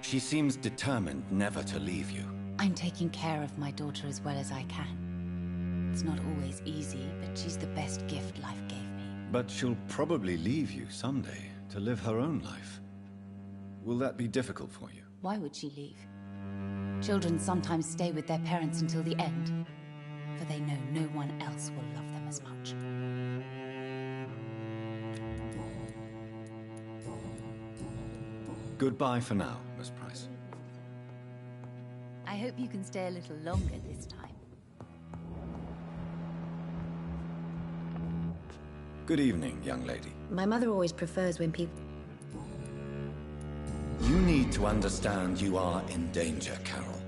She seems determined never to leave you. I'm taking care of my daughter as well as I can. It's not always easy, but she's the best gift life gave me. But she'll probably leave you someday to live her own life. Will that be difficult for you? Why would she leave? Children sometimes stay with their parents until the end, for they know no one else will love them as much. Goodbye for now, Miss Price. I hope you can stay a little longer this time. Good evening, young lady. My mother always prefers when people... You need to understand you are in danger, Carol.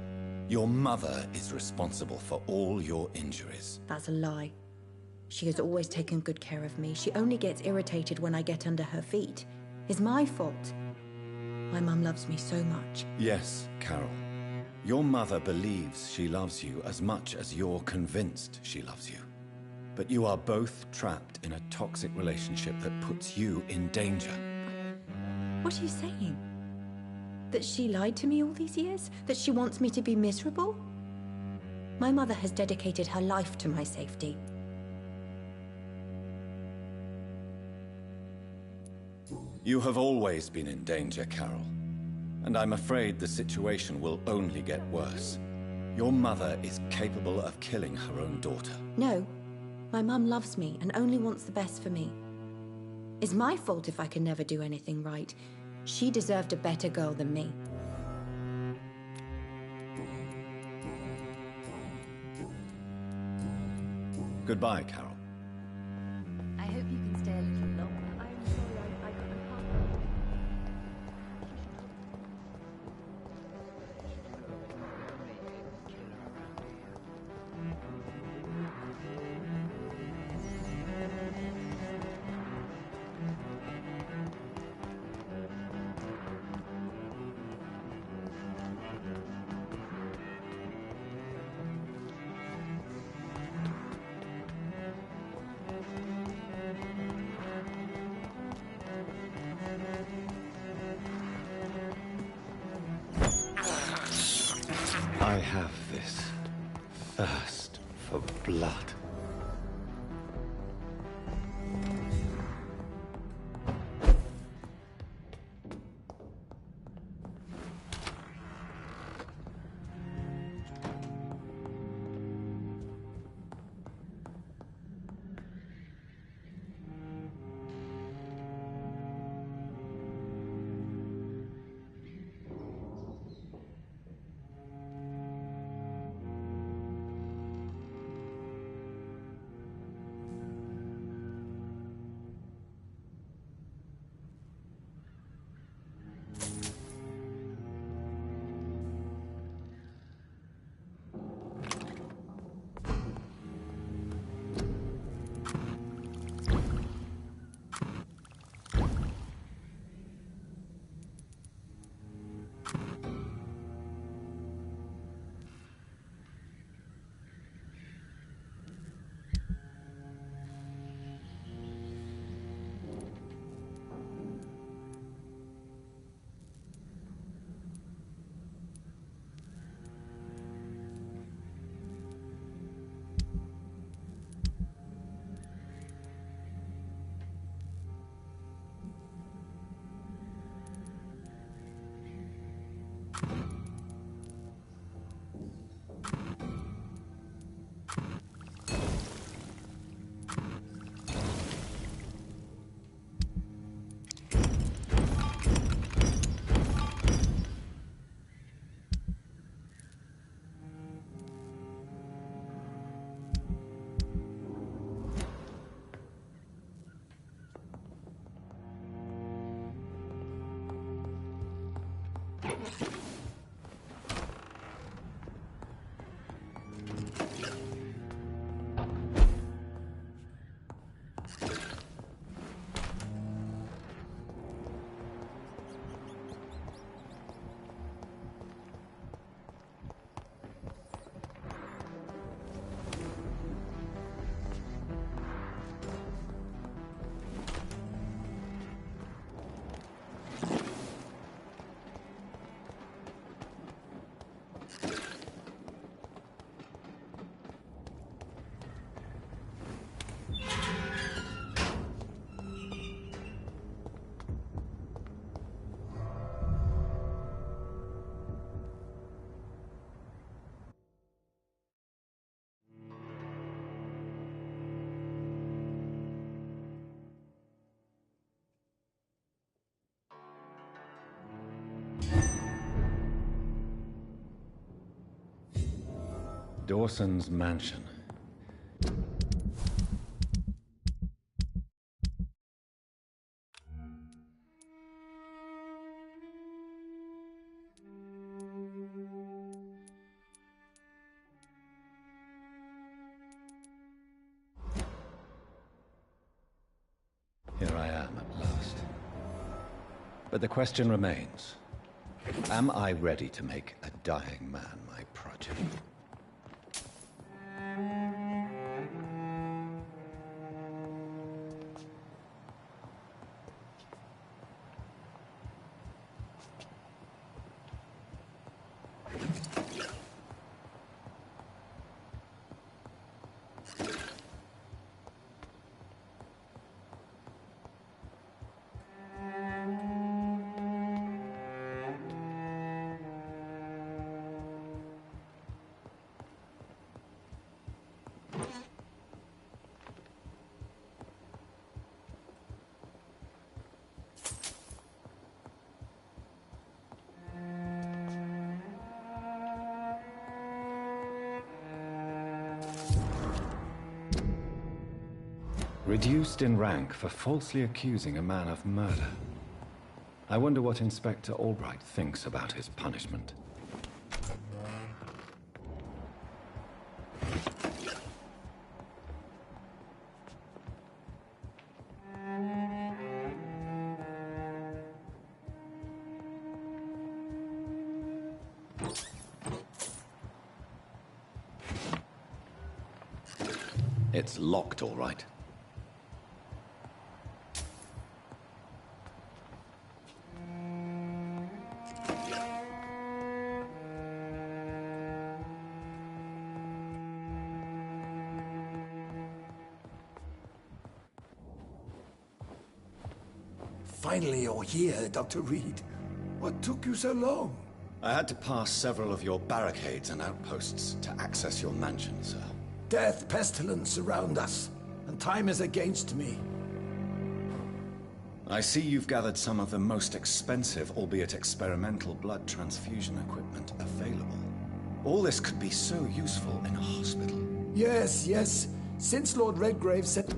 Your mother is responsible for all your injuries. That's a lie. She has always taken good care of me. She only gets irritated when I get under her feet. It's my fault. My mum loves me so much. Yes, Carol. Your mother believes she loves you as much as you're convinced she loves you. But you are both trapped in a toxic relationship that puts you in danger. What are you saying? That she lied to me all these years? That she wants me to be miserable? My mother has dedicated her life to my safety. You have always been in danger, Carol. And I'm afraid the situation will only get worse. Your mother is capable of killing her own daughter. No. My mum loves me and only wants the best for me. It's my fault if I can never do anything right. She deserved a better girl than me. Goodbye, Carol. I hope you can stay a little longer. I'm sorry, I can't. I have this thirst for blood. Dawson's mansion. Here I am at last. But the question remains, am I ready to make a dying man my progeny? Reduced in rank for falsely accusing a man of murder. I wonder what Inspector Albright thinks about his punishment. It's locked, all right. Finally, you're here, Dr. Reed. What took you so long? I had to pass several of your barricades and outposts to access your mansion, sir. Death, pestilence surround us, and time is against me. I see you've gathered some of the most expensive, albeit experimental, blood transfusion equipment available. All this could be so useful in a hospital. Yes, yes. Since Lord Redgrave said...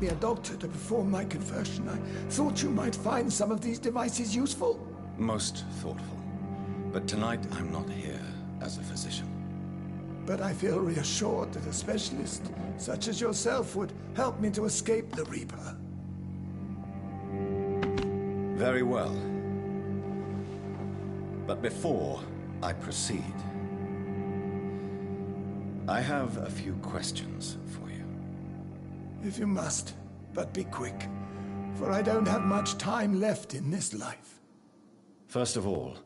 be a doctor to perform my conversion. I thought you might find some of these devices useful. Most thoughtful. But tonight I'm not here as a physician. But I feel reassured that a specialist such as yourself would help me to escape the Reaper. Very well. But before I proceed, I have a few questions for you. If you must, but be quick, for I don't have much time left in this life. First of all,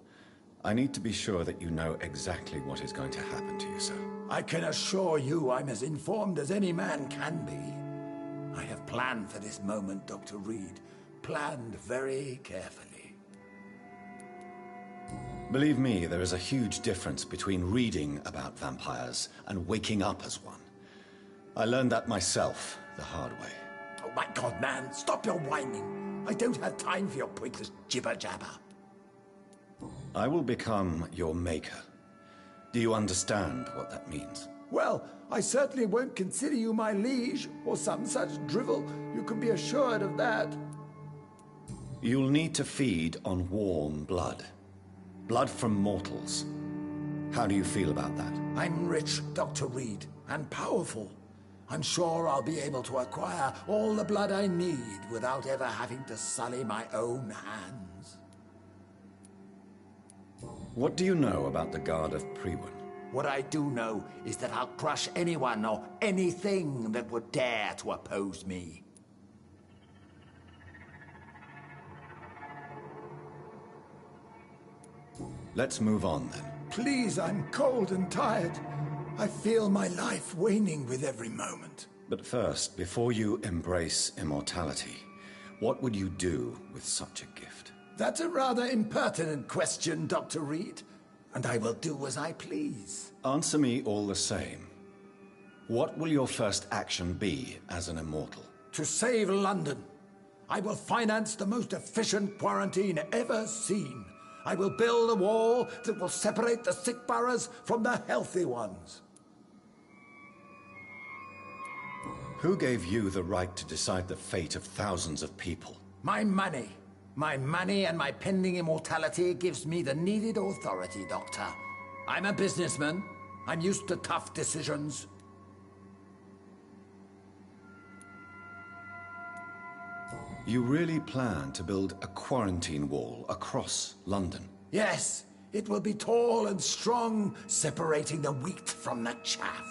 I need to be sure that you know exactly what is going to happen to you, sir. I can assure you I'm as informed as any man can be. I have planned for this moment, Dr. Reed. Planned very carefully. Believe me, there is a huge difference between reading about vampires and waking up as one. I learned that myself the hard way. Oh my God, man, stop your whining. I don't have time for your pointless jibber-jabber. I will become your maker. Do you understand what that means? Well, I certainly won't consider you my liege, or some such drivel. You can be assured of that. You'll need to feed on warm blood. Blood from mortals. How do you feel about that? I'm rich, Dr. Reed, and powerful. I'm sure I'll be able to acquire all the blood I need without ever having to sully my own hands. What do you know about the Guard of Priwen? What I do know is that I'll crush anyone or anything that would dare to oppose me. Let's move on, then. Please, I'm cold and tired. I feel my life waning with every moment. But first, before you embrace immortality, what would you do with such a gift? That's a rather impertinent question, Dr. Reed. And I will do as I please. Answer me all the same. What will your first action be as an immortal? To save London. I will finance the most efficient quarantine ever seen. I will build a wall that will separate the sick boroughs from the healthy ones. Who gave you the right to decide the fate of thousands of people? My money. My money and my pending immortality gives me the needed authority, Doctor. I'm a businessman. I'm used to tough decisions. You really plan to build a quarantine wall across London? Yes, it will be tall and strong, separating the wheat from the chaff.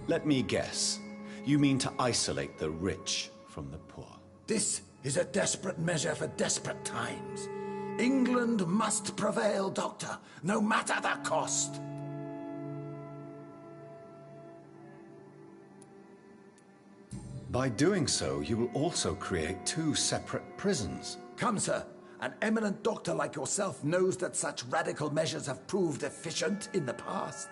Let me guess. You mean to isolate the rich from the poor? This is a desperate measure for desperate times. England must prevail, Doctor, no matter the cost. By doing so, you will also create two separate prisons. Come, sir. An eminent doctor like yourself knows that such radical measures have proved efficient in the past.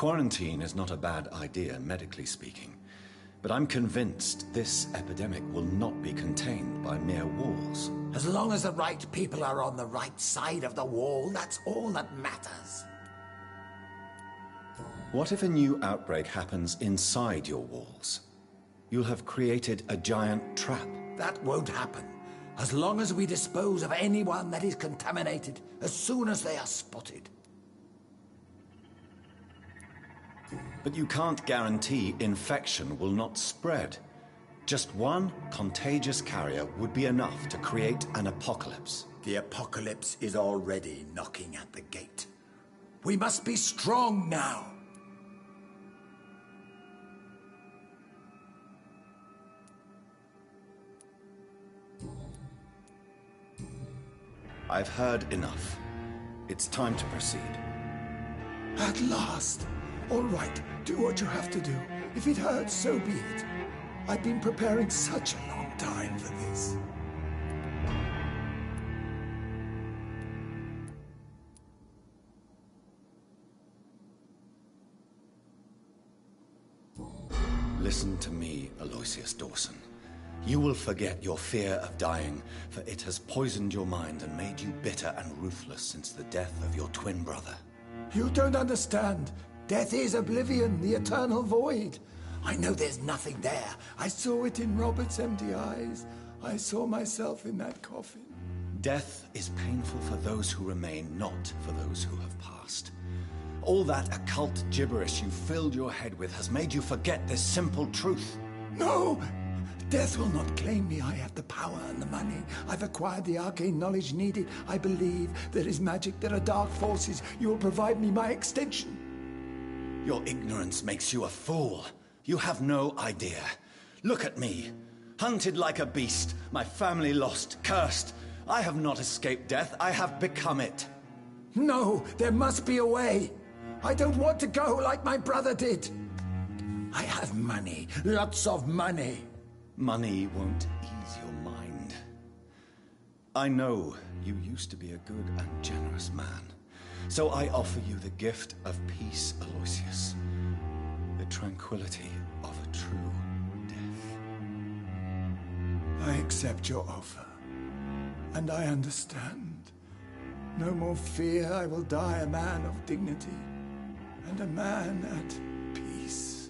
Quarantine is not a bad idea, medically speaking. But I'm convinced this epidemic will not be contained by mere walls. As long as the right people are on the right side of the wall, that's all that matters. What if a new outbreak happens inside your walls? You'll have created a giant trap. That won't happen. As long as we dispose of anyone that is contaminated, as soon as they are spotted. But you can't guarantee infection will not spread. Just one contagious carrier would be enough to create an apocalypse. The apocalypse is already knocking at the gate. We must be strong now. I've heard enough. It's time to proceed. At last. All right, do what you have to do. If it hurts, so be it. I've been preparing such a long time for this. Listen to me, Aloysius Dawson. You will forget your fear of dying, for it has poisoned your mind and made you bitter and ruthless since the death of your twin brother. You don't understand. Death is oblivion, the eternal void. I know there's nothing there. I saw it in Robert's empty eyes. I saw myself in that coffin. Death is painful for those who remain, not for those who have passed. All that occult gibberish you filled your head with has made you forget this simple truth. No! Death will not claim me. I have the power and the money. I've acquired the arcane knowledge needed. I believe there is magic, there are dark forces. You will provide me my extension. Your ignorance makes you a fool. You have no idea. Look at me. Hunted like a beast, my family lost, cursed. I have not escaped death, I have become it. No, there must be a way. I don't want to go like my brother did. I have money, lots of money. Money won't ease your mind. I know you used to be a good and generous man. So I offer you the gift of peace, Aloysius. The tranquility of a true death. I accept your offer. And I understand. No more fear, I will die a man of dignity. And a man at peace.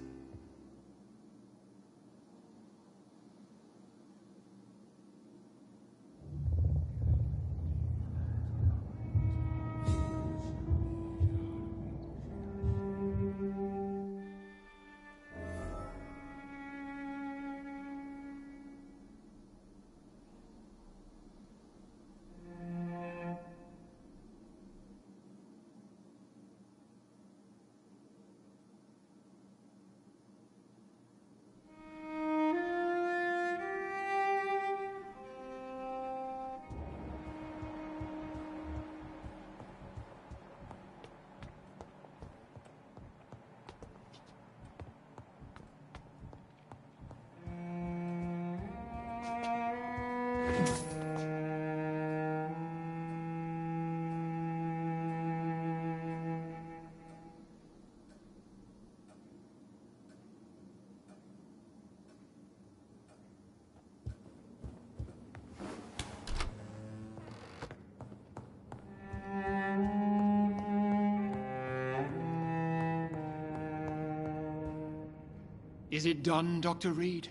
Is it done, Dr. Reed?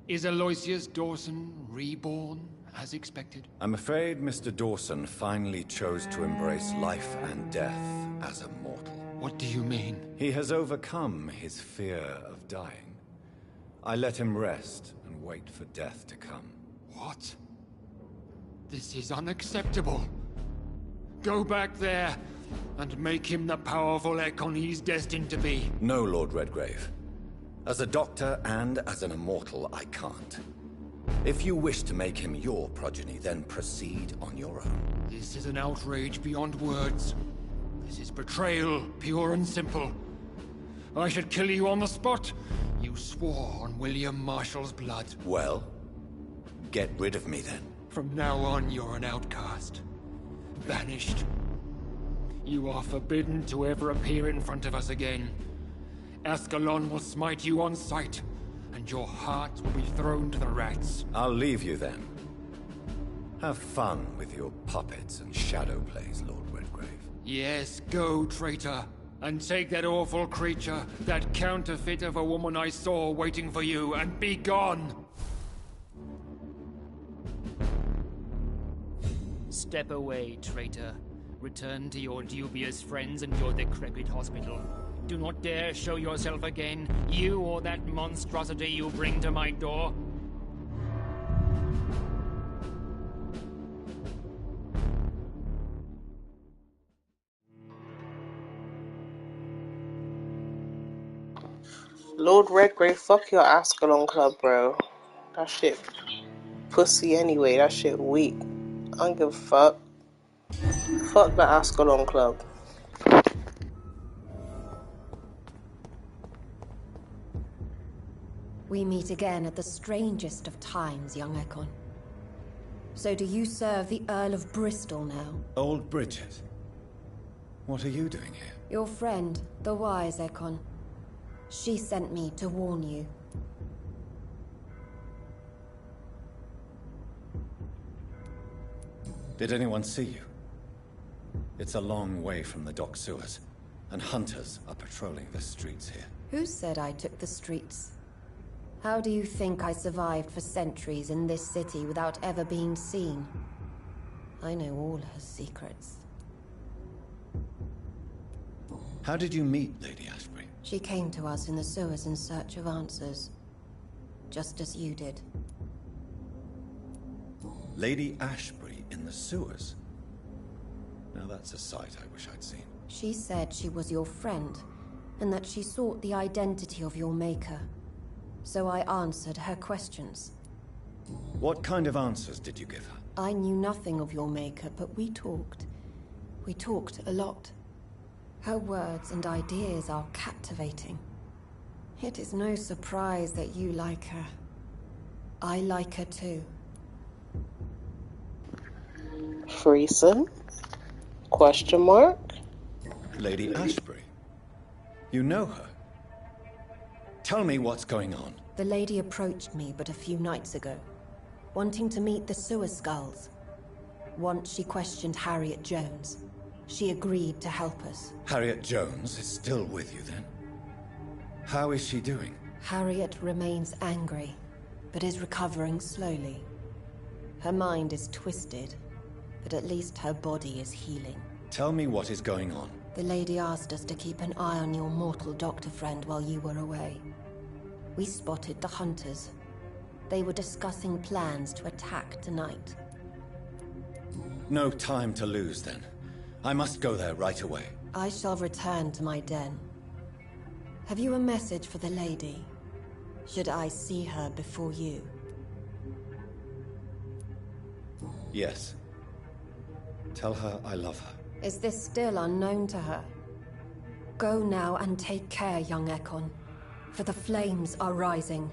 Is Aloysius Dawson reborn, as expected? I'm afraid Mr. Dawson finally chose to embrace life and death as a mortal. What do you mean? He has overcome his fear of dying. I let him rest and wait for death to come. What? This is unacceptable. Go back there and make him the powerful Ekon he's destined to be. No, Lord Redgrave. As a doctor and as an immortal, I can't. If you wish to make him your progeny, then proceed on your own. This is an outrage beyond words. This is betrayal, pure and simple. I should kill you on the spot. You swore on William Marshall's blood. Well, get rid of me then. From now on, you're an outcast. Banished. You are forbidden to ever appear in front of us again. Ascalon will smite you on sight, and your heart will be thrown to the rats. I'll leave you then. Have fun with your puppets and shadow plays, Lord Redgrave. Yes, go, traitor, and take that awful creature, that counterfeit of a woman I saw waiting for you, and be gone! Step away, traitor. Return to your dubious friends and your decrepit hospital. Do not dare show yourself again, you or that monstrosity you bring to my door. Lord Redgrave, fuck your Ascalon Club, bro. That shit pussy anyway. That shit weak. I don't give a fuck. Fuck the Ascalon Club. We meet again at the strangest of times, young Ekon. So do you serve the Earl of Bristol now? Old Bridget. What are you doing here? Your friend, the wise Ekon. She sent me to warn you. Did anyone see you? It's a long way from the dock sewers, and hunters are patrolling the streets here. Who said I took the streets? How do you think I survived for centuries in this city without ever being seen? I know all her secrets. How did you meet Lady Ashbury? She came to us in the sewers in search of answers. Just as you did. Lady Ashbury in the sewers? Now that's a sight I wish I'd seen. She said she was your friend, and that she sought the identity of your maker. So I answered her questions. What kind of answers did you give her? I knew nothing of your maker, but we talked. We talked a lot. Her words and ideas are captivating. It is no surprise that you like her. I like her too. Friesen? Question mark? Lady Ashbury? You know her? Tell me what's going on. The lady approached me but a few nights ago, wanting to meet the sewer skulls. Once she questioned Harriet Jones. She agreed to help us. Harriet Jones is still with you then? How is she doing? Harriet remains angry, but is recovering slowly. Her mind is twisted, but at least her body is healing. Tell me what is going on. The lady asked us to keep an eye on your mortal doctor friend while you were away. We spotted the hunters. They were discussing plans to attack tonight. No time to lose then. I must go there right away. I shall return to my den. Have you a message for the lady? Should I see her before you? Yes. Tell her I love her. Is this still unknown to her? Go now and take care, young Ekon, for the flames are rising.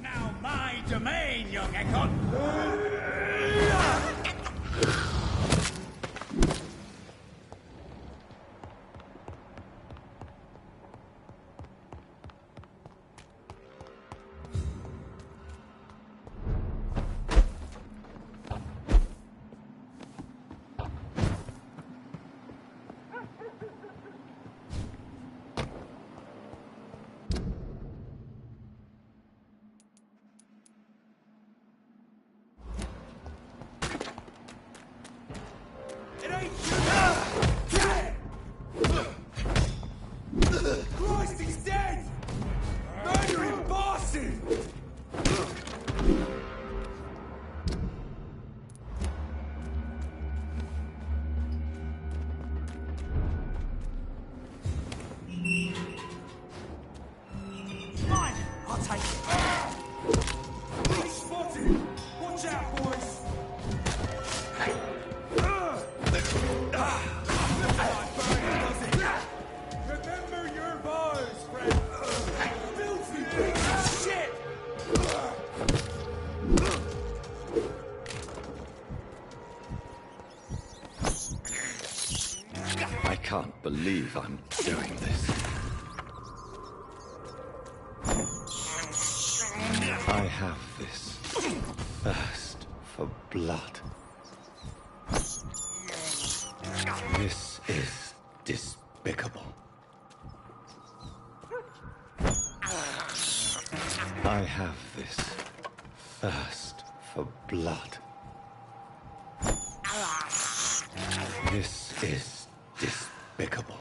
Now my domain, young Ekon! Christ, he's dead! Murdering bastard! Mine! I'll take it! He's spotted! Watch out, boys! Remember your bars, friend! Filthy piece of shit! I can't believe I'm doing this. I have this thirst for blood. This is despicable. I have this thirst for blood. This is despicable.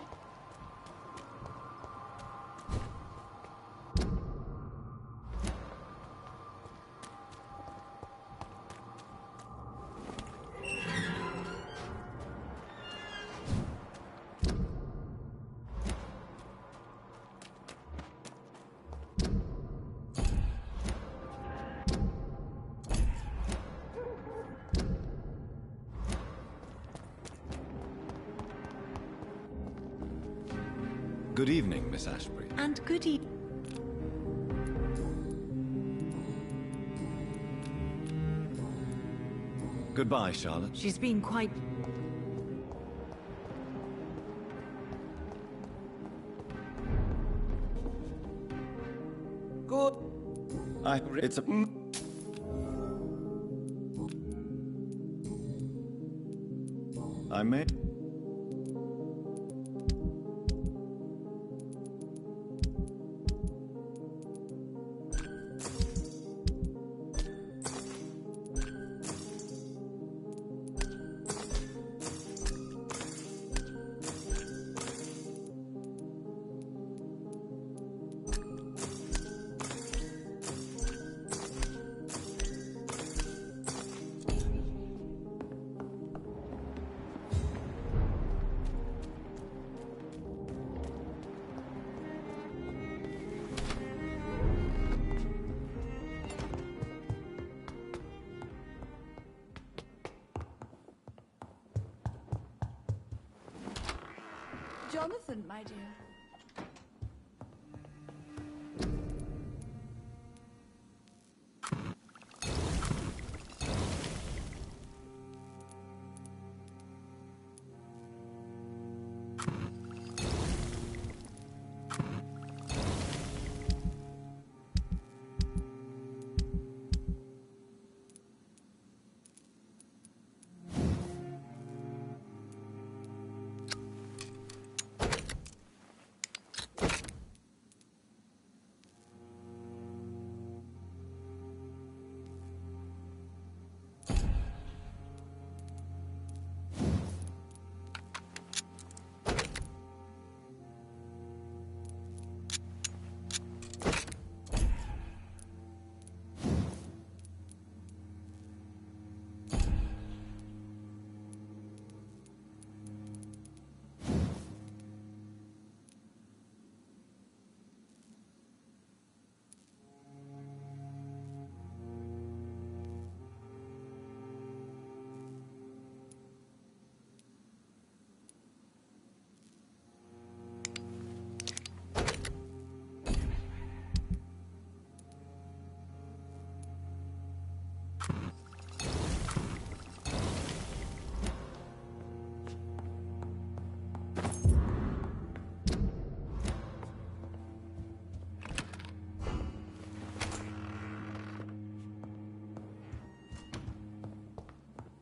Good evening, Miss Ashbury. And good evening. Goodbye, Charlotte. She's been quite... Good. It's a... I may... Jonathan, my dear.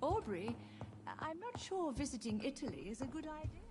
Aubrey, I'm not sure visiting Italy is a good idea.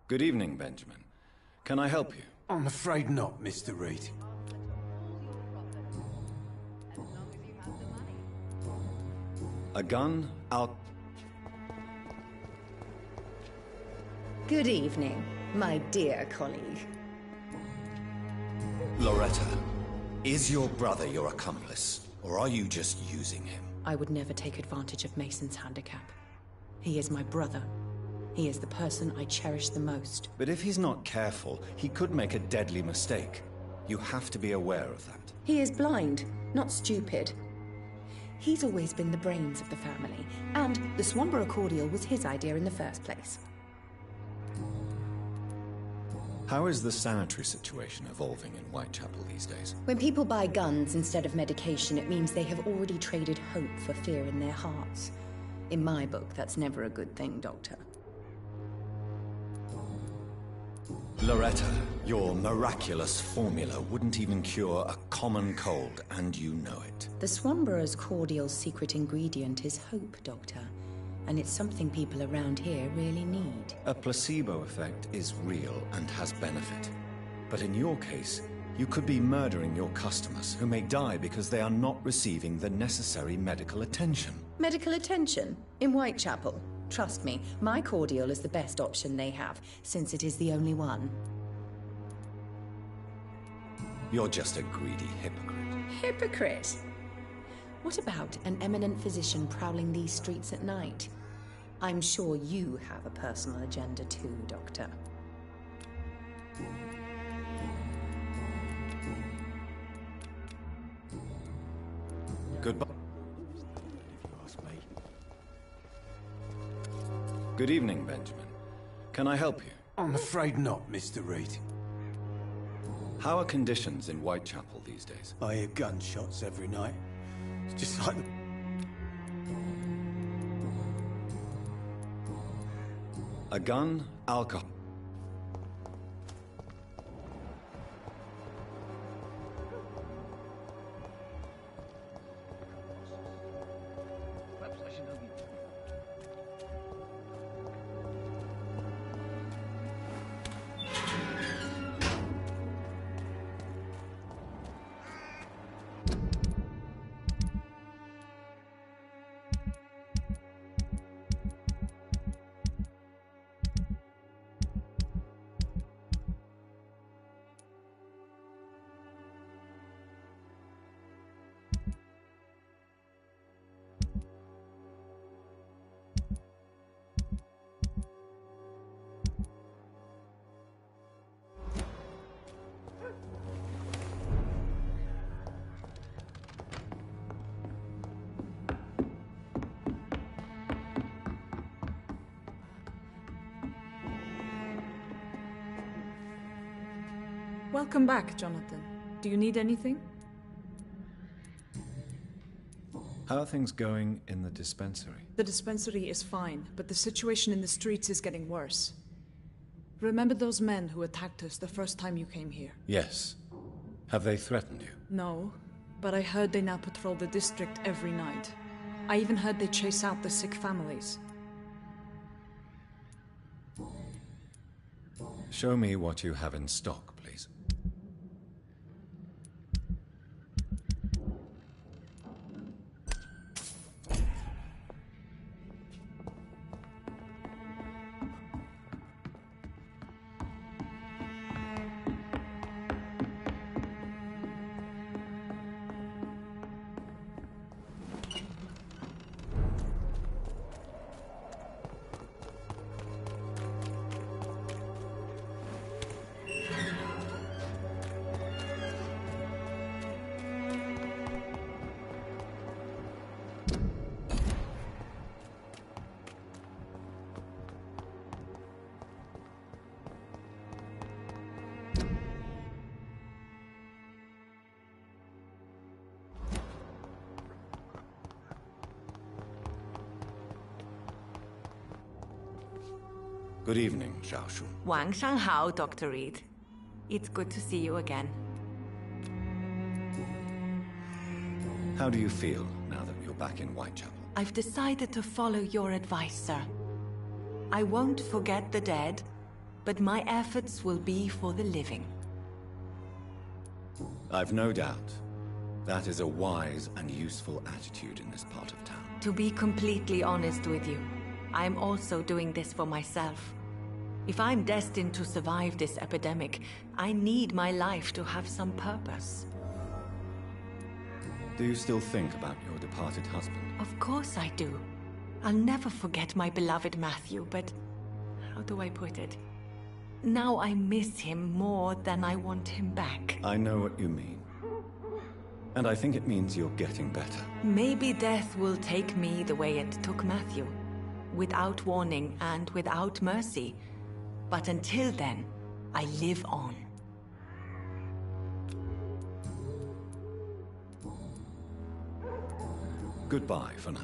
Good evening, Benjamin. Can I help you? I'm afraid not, Mr. Reed. A gun? Good evening, my dear colleague. Loretta, is your brother your accomplice, or are you just using him? I would never take advantage of Mason's handicap. He is my brother. He is the person I cherish the most. But if he's not careful, he could make a deadly mistake. You have to be aware of that. He is blind, not stupid. He's always been the brains of the family, and the Swanborough cordial was his idea in the first place. How is the sanitary situation evolving in Whitechapel these days? When people buy guns instead of medication, it means they have already traded hope for fear in their hearts. In my book, that's never a good thing, Doctor. Loretta, your miraculous formula wouldn't even cure a common cold, and you know it. The Swanborough's cordial's secret ingredient is hope, Doctor. And it's something people around here really need. A placebo effect is real and has benefit. But in your case, you could be murdering your customers who may die because they are not receiving the necessary medical attention. Medical attention? In Whitechapel? Trust me, my cordial is the best option they have, since it is the only one. You're just a greedy hypocrite. Hypocrite? What about an eminent physician prowling these streets at night? I'm sure you have a personal agenda too, Doctor. Goodbye. Good evening, Benjamin. Can I help you? I'm afraid not, Mr. Reed. How are conditions in Whitechapel these days? I hear gunshots every night. It's just like A gun, alcohol. Welcome back, Jonathan. Do you need anything? How are things going in the dispensary? The dispensary is fine, but the situation in the streets is getting worse. Remember those men who attacked us the first time you came here? Yes. Have they threatened you? No, but I heard they now patrol the district every night. I even heard they chase out the sick families. Show me what you have in stock, please. Good evening, Xiaoshu. 晚上好, Dr. Reed. It's good to see you again. How do you feel now that you're back in Whitechapel? I've decided to follow your advice, sir. I won't forget the dead, but my efforts will be for the living. I've no doubt. That is a wise and useful attitude in this part of town. To be completely honest with you, I'm also doing this for myself. If I'm destined to survive this epidemic, I need my life to have some purpose. Do you still think about your departed husband? Of course I do. I'll never forget my beloved Matthew, but how do I put it? Now I miss him more than I want him back. I know what you mean. And I think it means you're getting better. Maybe death will take me the way it took Matthew. Without warning and without mercy. But until then, I live on. Goodbye for now.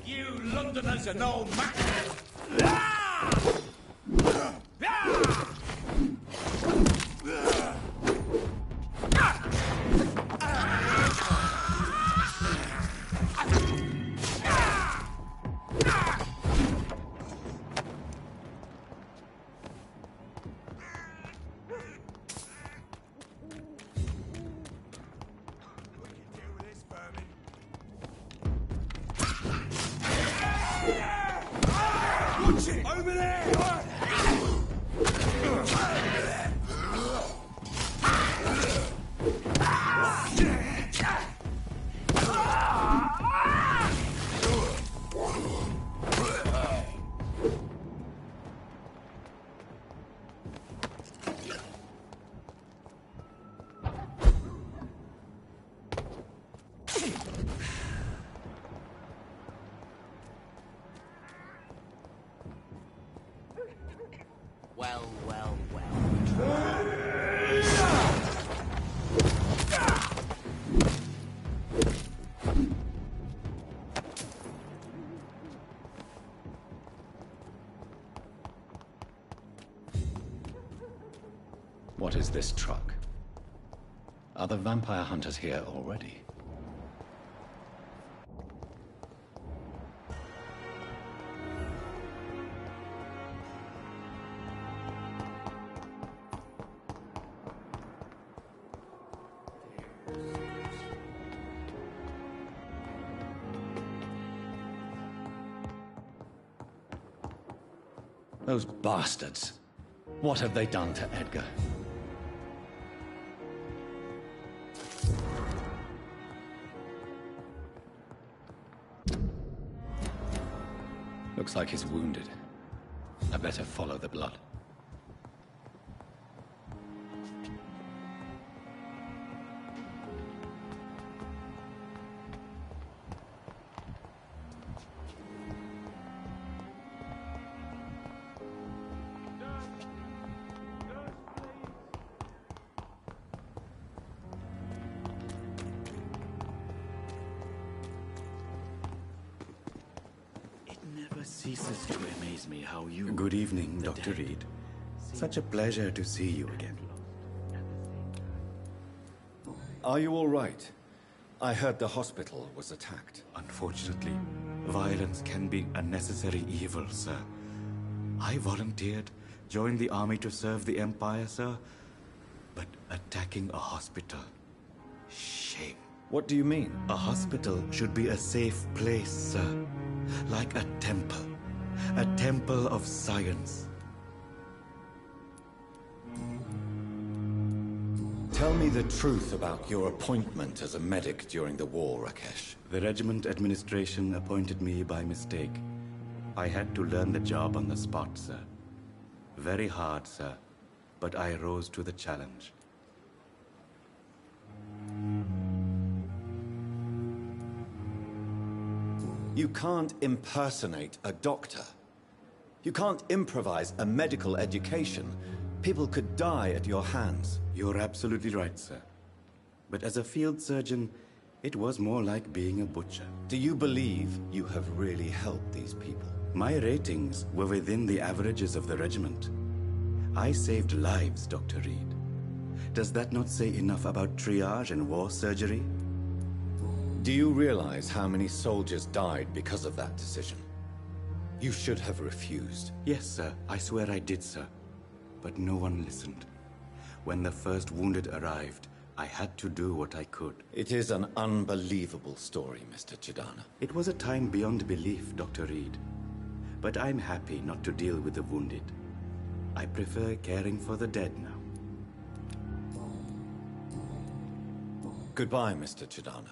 You Londoners are no match. Over there! Well, well, well. What is this truck? Are the vampire hunters here already? Those bastards! What have they done to Edgar? Looks like he's wounded. I better follow the blood. Ceases to amaze me how you... Good evening, Dr. Reed. Such a pleasure to see you again. Are you all right? I heard the hospital was attacked. Unfortunately, violence can be a necessary evil, sir. I volunteered, joined the army to serve the Empire, sir. But attacking a hospital... shame. What do you mean? A hospital should be a safe place, sir. Like a temple. A temple of science. Tell me the truth about your appointment as a medic during the war, Rakesh. The regiment administration appointed me by mistake. I had to learn the job on the spot, sir. Very hard, sir. But I rose to the challenge. You can't impersonate a doctor. You can't improvise a medical education. People could die at your hands. You're absolutely right, sir. But as a field surgeon, it was more like being a butcher. Do you believe you have really helped these people? My ratings were within the averages of the regiment. I saved lives, Dr. Reed. Does that not say enough about triage and war surgery? Do you realize how many soldiers died because of that decision? You should have refused. Yes, sir. I swear I did, sir. But no one listened. When the first wounded arrived, I had to do what I could. It is an unbelievable story, Mr. Chidana. It was a time beyond belief, Dr. Reed. But I'm happy not to deal with the wounded. I prefer caring for the dead now. Goodbye, Mr. Chidana.